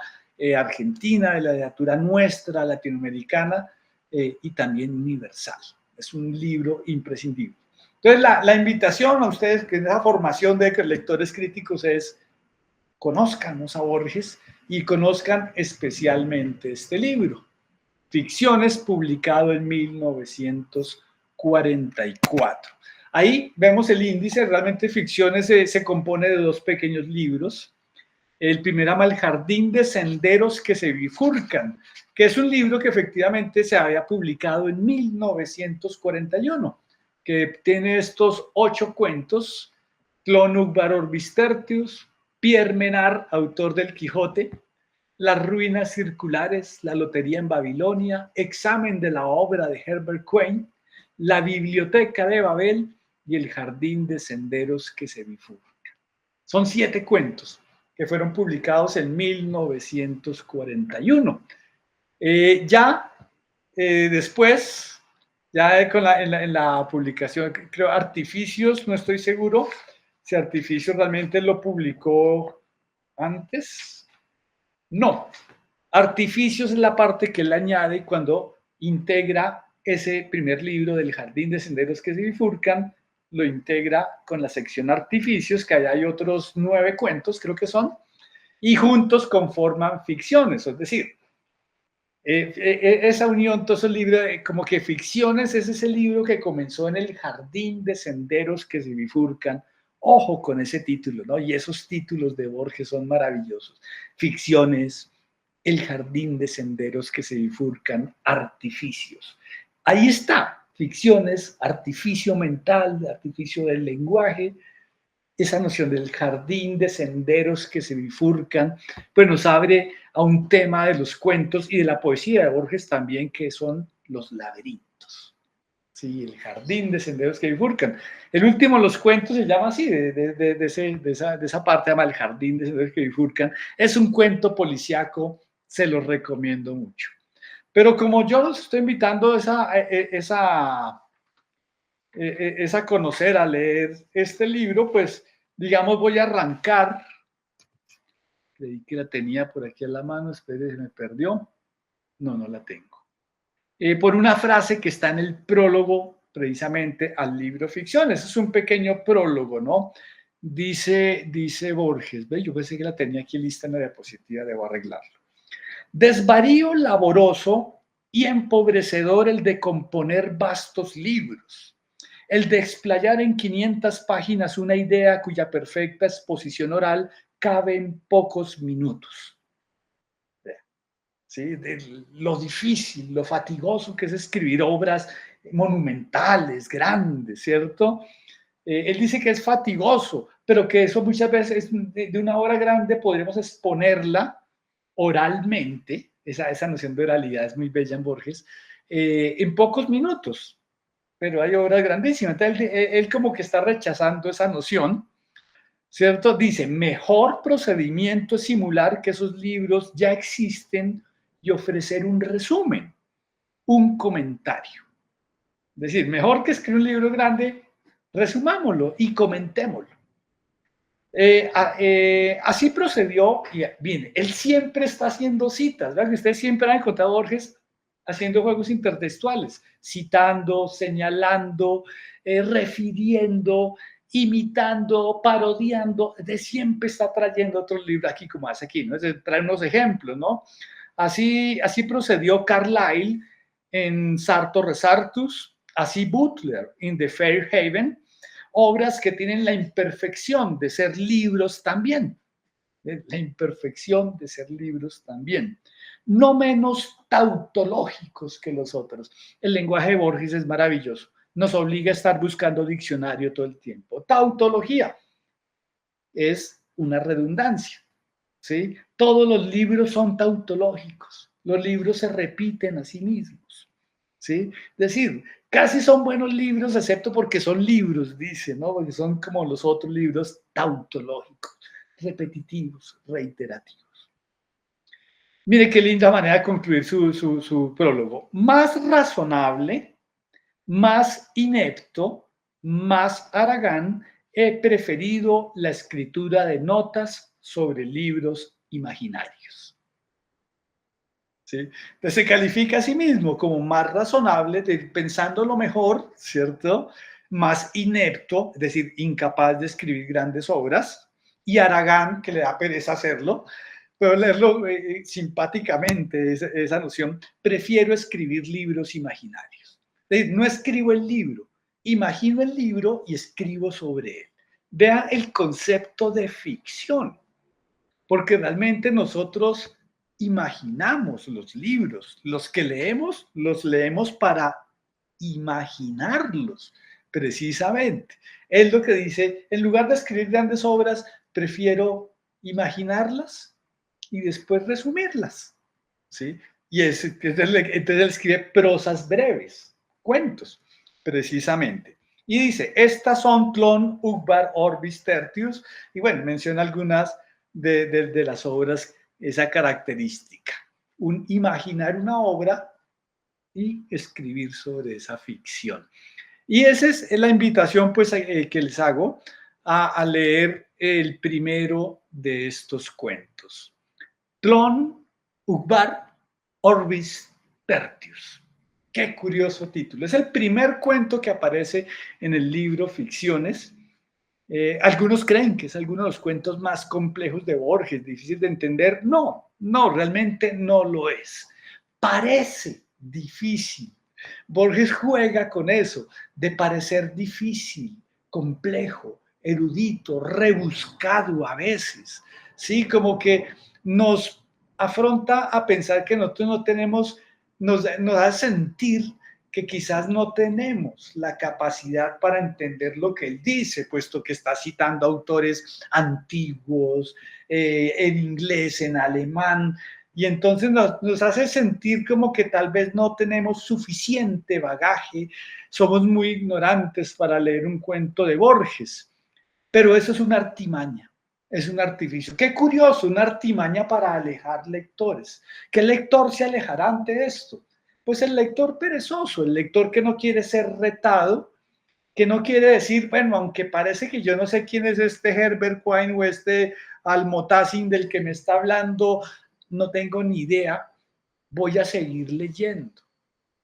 argentina, de la literatura nuestra, latinoamericana y también universal. Es un libro imprescindible. Entonces la invitación a ustedes que en esa formación de lectores críticos es conózcanos a Borges y conozcan especialmente este libro. Ficciones, publicado en 1944. Ahí vemos el índice, realmente Ficciones se compone de dos pequeños libros. El primero llama El jardín de senderos que se bifurcan, que es un libro que efectivamente se había publicado en 1941, que tiene estos 8 cuentos, Clonuk Baror Vistertius, Pierre Menard, autor del Quijote, Las ruinas circulares, La lotería en Babilonia, Examen de la obra de Herbert Quain, La biblioteca de Babel y El jardín de senderos que se bifurcan. Son 7 cuentos que fueron publicados en 1941. Después, ya en la publicación, creo, Artificios, no estoy seguro si Artificios realmente lo publicó antes. No, Artificios es la parte que él añade cuando integra ese primer libro del Jardín de Senderos que se bifurcan, lo integra con la sección Artificios, que allá hay otros 9 cuentos, creo que son, y juntos conforman Ficciones, es decir, Esa unión, todos esos libros, como que Ficciones es ese libro que comenzó en el jardín de senderos que se bifurcan. Ojo con ese título, ¿no? Y esos títulos de Borges son maravillosos. Ficciones, el jardín de senderos que se bifurcan, artificios. Ahí está, ficciones, artificio mental, artificio del lenguaje, esa noción del jardín de senderos que se bifurcan, pues nos abre a un tema de los cuentos y de la poesía de Borges también, que son los laberintos. Sí, el jardín de senderos que bifurcan. El último de los cuentos se llama así, de esa parte, se llama El jardín de senderos que bifurcan. Es un cuento policíaco, se los recomiendo mucho. Pero como yo los estoy invitando es a conocer, a leer este libro, pues digamos voy a arrancar. Creí que la tenía por aquí a la mano, espere, se me perdió. No, no la tengo. Por una frase que está en el prólogo precisamente al libro Ficciones. Es un pequeño prólogo, ¿no? Dice Borges, ¿ve? Yo pensé que la tenía aquí lista en la diapositiva, debo arreglarlo. Desvarío laboroso y empobrecedor el de componer vastos libros, el de explayar en 500 páginas una idea cuya perfecta exposición oral cabe en pocos minutos. ¿Sí? De lo difícil, lo fatigoso que es escribir obras monumentales, grandes, ¿cierto? Él dice que es fatigoso, pero que eso muchas veces de una obra grande podríamos exponerla oralmente, esa noción de oralidad es muy bella en Borges, en pocos minutos, pero hay obras grandísimas. Entonces, él como que está rechazando esa noción, ¿cierto? Dice, mejor procedimiento es simular que esos libros ya existen y ofrecer un resumen, un comentario. Es decir, mejor que escribir un libro grande, resumámoslo y comentémoslo. Así procedió, y bien, él siempre está haciendo citas, ¿verdad? Ustedes siempre han encontrado a Borges haciendo juegos intertextuales, citando, señalando, refiriendo, imitando, parodiando, de siempre está trayendo otros libros aquí, como hace aquí, ¿no? Trae unos ejemplos, ¿no? Así procedió Carlyle en Sartor Resartus, así Butler en The Fair Haven, obras que tienen la imperfección de ser libros también, la imperfección de ser libros también, no menos tautológicos que los otros. El lenguaje de Borges es maravilloso, nos obliga a estar buscando diccionario todo el tiempo. Tautología es una redundancia, ¿sí? Todos los libros son tautológicos, los libros se repiten a sí mismos, ¿sí? Es decir, casi son buenos libros, excepto porque son libros, dice, ¿no? Porque son como los otros libros tautológicos, repetitivos, reiterativos. Mire qué linda manera de concluir su prólogo. Más razonable, más inepto, más haragán, he preferido la escritura de notas sobre libros imaginarios. ¿Sí? Entonces se califica a sí mismo como más razonable, pensando lo mejor, ¿cierto? Más inepto, es decir, incapaz de escribir grandes obras, y haragán, que le da pereza hacerlo. Puedo leerlo simpáticamente, esa noción. Prefiero escribir libros imaginarios. Es decir, no escribo el libro, imagino el libro y escribo sobre él. Vea el concepto de ficción, porque realmente nosotros imaginamos los libros, los que leemos, los leemos para imaginarlos, precisamente. Es lo que dice, en lugar de escribir grandes obras, prefiero imaginarlas y después resumirlas, ¿sí? Y entonces él escribe prosas breves, cuentos, precisamente. Y dice, estas son Clon, Ugbar, Orbis, Tertius, y bueno, menciona algunas de las obras, esa característica. Imaginar una obra y escribir sobre esa ficción. Y esa es la invitación pues, que les hago a leer el primero de estos cuentos. Tlon, Ugbar, Orbis, Tertius. Qué curioso título. Es el primer cuento que aparece en el libro Ficciones. Algunos creen que es alguno de los cuentos más complejos de Borges, difícil de entender. No, realmente no lo es. parece difícil. Borges juega con eso, de parecer difícil, complejo, erudito, rebuscado a veces, ¿sí? Como que nos afronta a pensar que nosotros no tenemos, nos hace sentir que quizás no tenemos la capacidad para entender lo que él dice, puesto que está citando autores antiguos, en inglés, en alemán, y entonces nos hace sentir como que tal vez no tenemos suficiente bagaje, somos muy ignorantes para leer un cuento de Borges, pero eso es una artimaña, es un artificio. Qué curioso, una artimaña para alejar lectores. ¿Qué lector se alejará ante esto? Pues el lector perezoso, el lector que no quiere ser retado, que no quiere decir, bueno, aunque parece que yo no sé quién es este Herbert Quine o este Almotacin del que me está hablando, no tengo ni idea, voy a seguir leyendo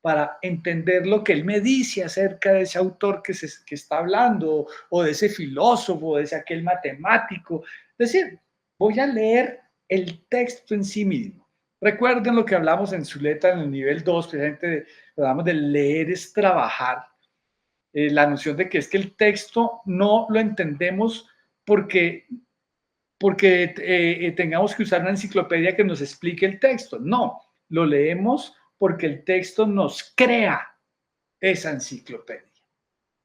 para entender lo que él me dice acerca de ese autor que está hablando, o de ese filósofo, o de ese aquel matemático. Es decir, voy a leer el texto en sí mismo. Recuerden lo que hablamos en Zuleta en el nivel 2, precisamente hablamos de leer es trabajar. La noción de que es que el texto no lo entendemos porque tengamos que usar una enciclopedia que nos explique el texto. No, lo leemos porque el texto nos crea esa enciclopedia.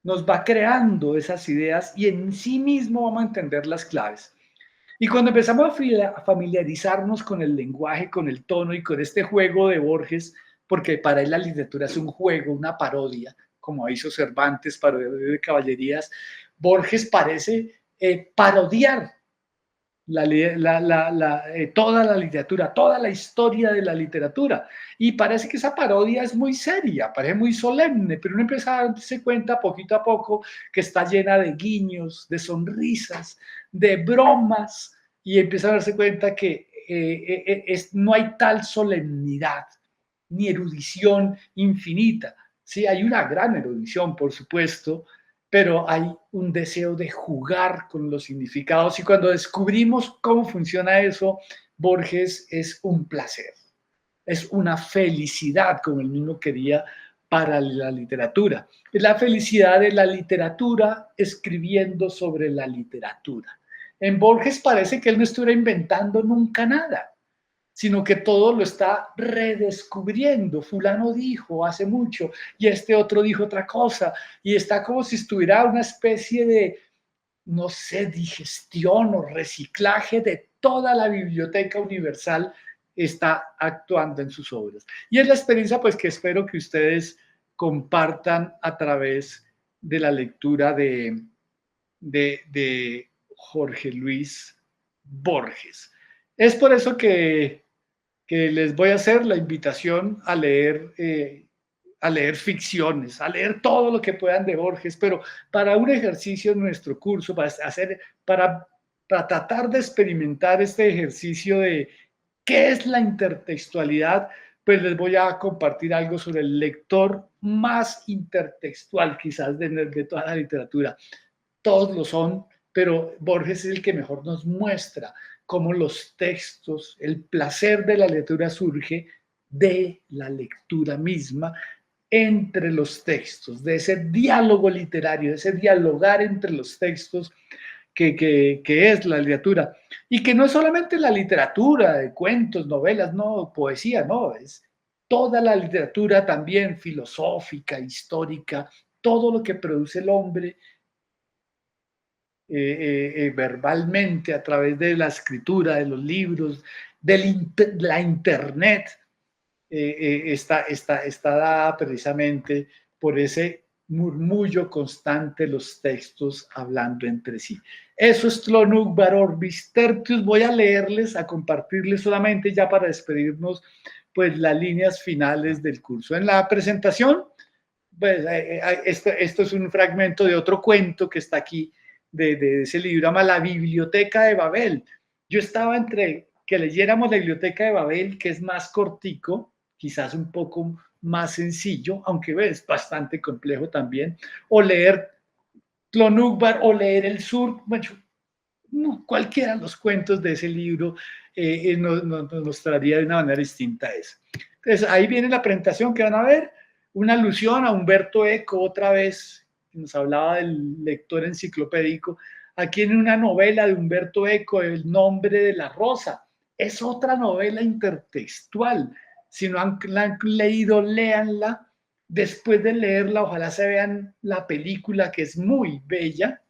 Nos va creando esas ideas y en sí mismo vamos a entender las claves. Y cuando empezamos a familiarizarnos con el lenguaje, con el tono y con este juego de Borges, porque para él la literatura es un juego, una parodia, como hizo Cervantes, parodia de caballerías, Borges parece parodiar toda la literatura, toda la historia de la literatura. Y parece que esa parodia es muy seria, parece muy solemne, pero uno empieza a darse cuenta poquito a poco que está llena de guiños, de sonrisas, de bromas, y empieza a darse cuenta que no hay tal solemnidad ni erudición infinita. Sí, hay una gran erudición, por supuesto, pero hay un deseo de jugar con los significados y cuando descubrimos cómo funciona eso, Borges es un placer, es una felicidad, como él mismo quería para la literatura. Es la felicidad de la literatura escribiendo sobre la literatura. En Borges parece que él no estuviera inventando nunca nada, sino que todo lo está redescubriendo. Fulano dijo hace mucho y este otro dijo otra cosa y está como si estuviera una especie de, no sé, digestión o reciclaje de toda la biblioteca universal está actuando en sus obras. Y es la experiencia pues que espero que ustedes compartan a través de la lectura de Jorge Luis Borges. Es por eso que les voy a hacer la invitación a leer ficciones, a leer todo lo que puedan de Borges, pero para un ejercicio en nuestro curso, para tratar de experimentar este ejercicio de qué es la intertextualidad, pues les voy a compartir algo sobre el lector más intertextual quizás de toda la literatura. Todos lo son, pero Borges es el que mejor nos muestra cómo los textos, el placer de la lectura surge de la lectura misma entre los textos, de ese diálogo literario, de ese dialogar entre los textos que es la literatura. Y que no es solamente la literatura de cuentos, novelas, no, poesía, no, es toda la literatura también filosófica, histórica, todo lo que produce el hombre verbalmente a través de la escritura, de los libros, de la internet, está dada precisamente por ese murmullo constante de los textos hablando entre sí. Eso es Tlonuk Orbis Tertius. Voy a leerles, a compartirles solamente ya para despedirnos, pues las líneas finales del curso. En la presentación, pues, esto es un fragmento de otro cuento que está aquí, de ese libro, llama La Biblioteca de Babel. Yo estaba entre que leyéramos La Biblioteca de Babel, que es más cortico, quizás un poco más sencillo, aunque es bastante complejo también, o leer Tlonukbar o leer El Sur, bueno, cualquiera de los cuentos de ese libro nos traería de una manera distinta a esa. Entonces, ahí viene la presentación que van a ver, una alusión a Humberto Eco, otra vez, que nos hablaba del lector enciclopédico. Aquí en una novela de Humberto Eco, El nombre de la rosa. Es otra novela intertextual. Si no la han leído, léanla. Después de leerla, ojalá se vean la película, que es muy bella.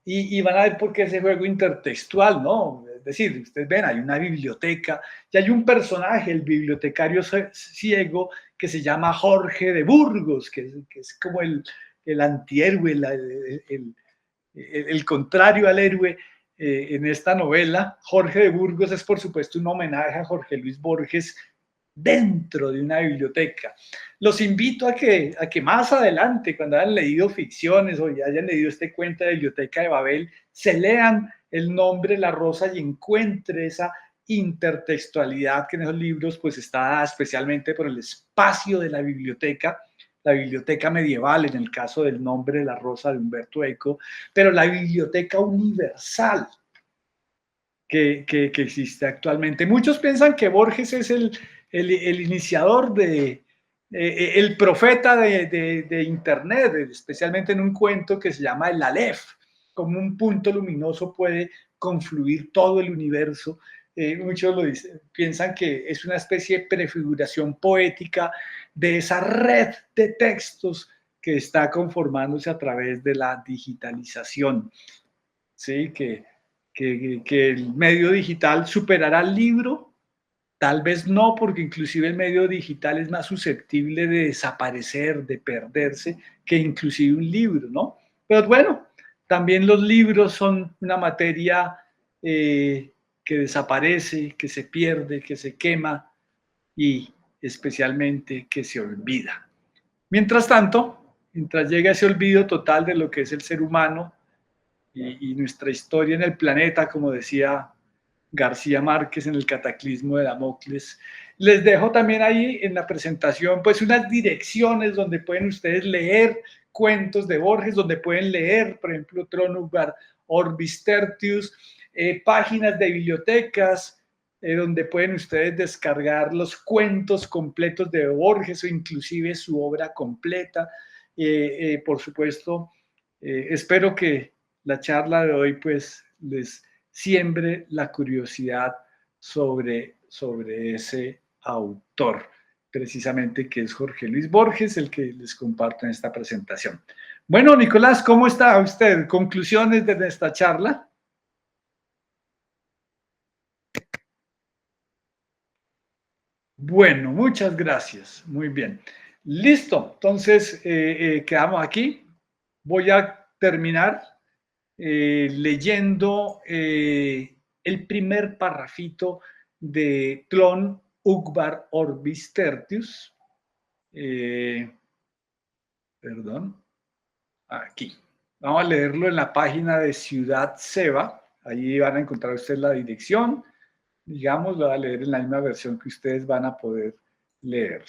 Y van a ver por qué ese juego intertextual, ¿no? Es decir, ustedes ven, hay una biblioteca y hay un personaje, el bibliotecario ciego, que se llama Jorge de Burgos, que es como el antihéroe, el contrario al héroe en esta novela. Jorge de Burgos es, por supuesto, un homenaje a Jorge Luis Borges dentro de una biblioteca. Los invito a que más adelante, cuando hayan leído ficciones o ya hayan leído este cuento de Biblioteca de Babel, se lean El nombre de la rosa y encuentre esa intertextualidad que en esos libros pues está dada especialmente por el espacio de la biblioteca medieval, en el caso del nombre de la rosa de Humberto Eco, pero la biblioteca universal que existe actualmente. Muchos piensan que Borges es el iniciador el profeta de Internet, especialmente en un cuento que se llama El Aleph, como un punto luminoso puede confluir todo el universo. Muchos piensan que es una especie de prefiguración poética de esa red de textos que está conformándose a través de la digitalización. ¿Sí? Que el medio digital superará al libro. Tal vez no, porque inclusive el medio digital es más susceptible de desaparecer, de perderse, que inclusive un libro, ¿no? Pero bueno, también los libros son una materia que desaparece, que se pierde, que se quema y especialmente que se olvida. Mientras tanto, mientras llega ese olvido total de lo que es el ser humano y nuestra historia en el planeta, como decía García Márquez en El cataclismo de Damocles. Les dejo también ahí en la presentación pues unas direcciones donde pueden ustedes leer cuentos de Borges, donde pueden leer, por ejemplo, Tronugvar Orbis Tertius, páginas de bibliotecas, donde pueden ustedes descargar los cuentos completos de Borges o inclusive su obra completa. Por supuesto, espero que la charla de hoy pues les siembre la curiosidad sobre ese autor, precisamente que es Jorge Luis Borges, el que les comparto en esta presentación. Bueno, Nicolás, ¿cómo está usted? ¿Conclusiones de esta charla? Bueno, muchas gracias. Muy bien. Listo. Entonces, quedamos aquí. Voy a terminar leyendo el primer parrafito de Tlön Uqbar Orbis Tertius. Perdón. Aquí. Vamos a leerlo en la página de Ciudad Seba. Allí van a encontrar ustedes la dirección. Digamos, lo voy a leer en la misma versión que ustedes van a poder leerlo.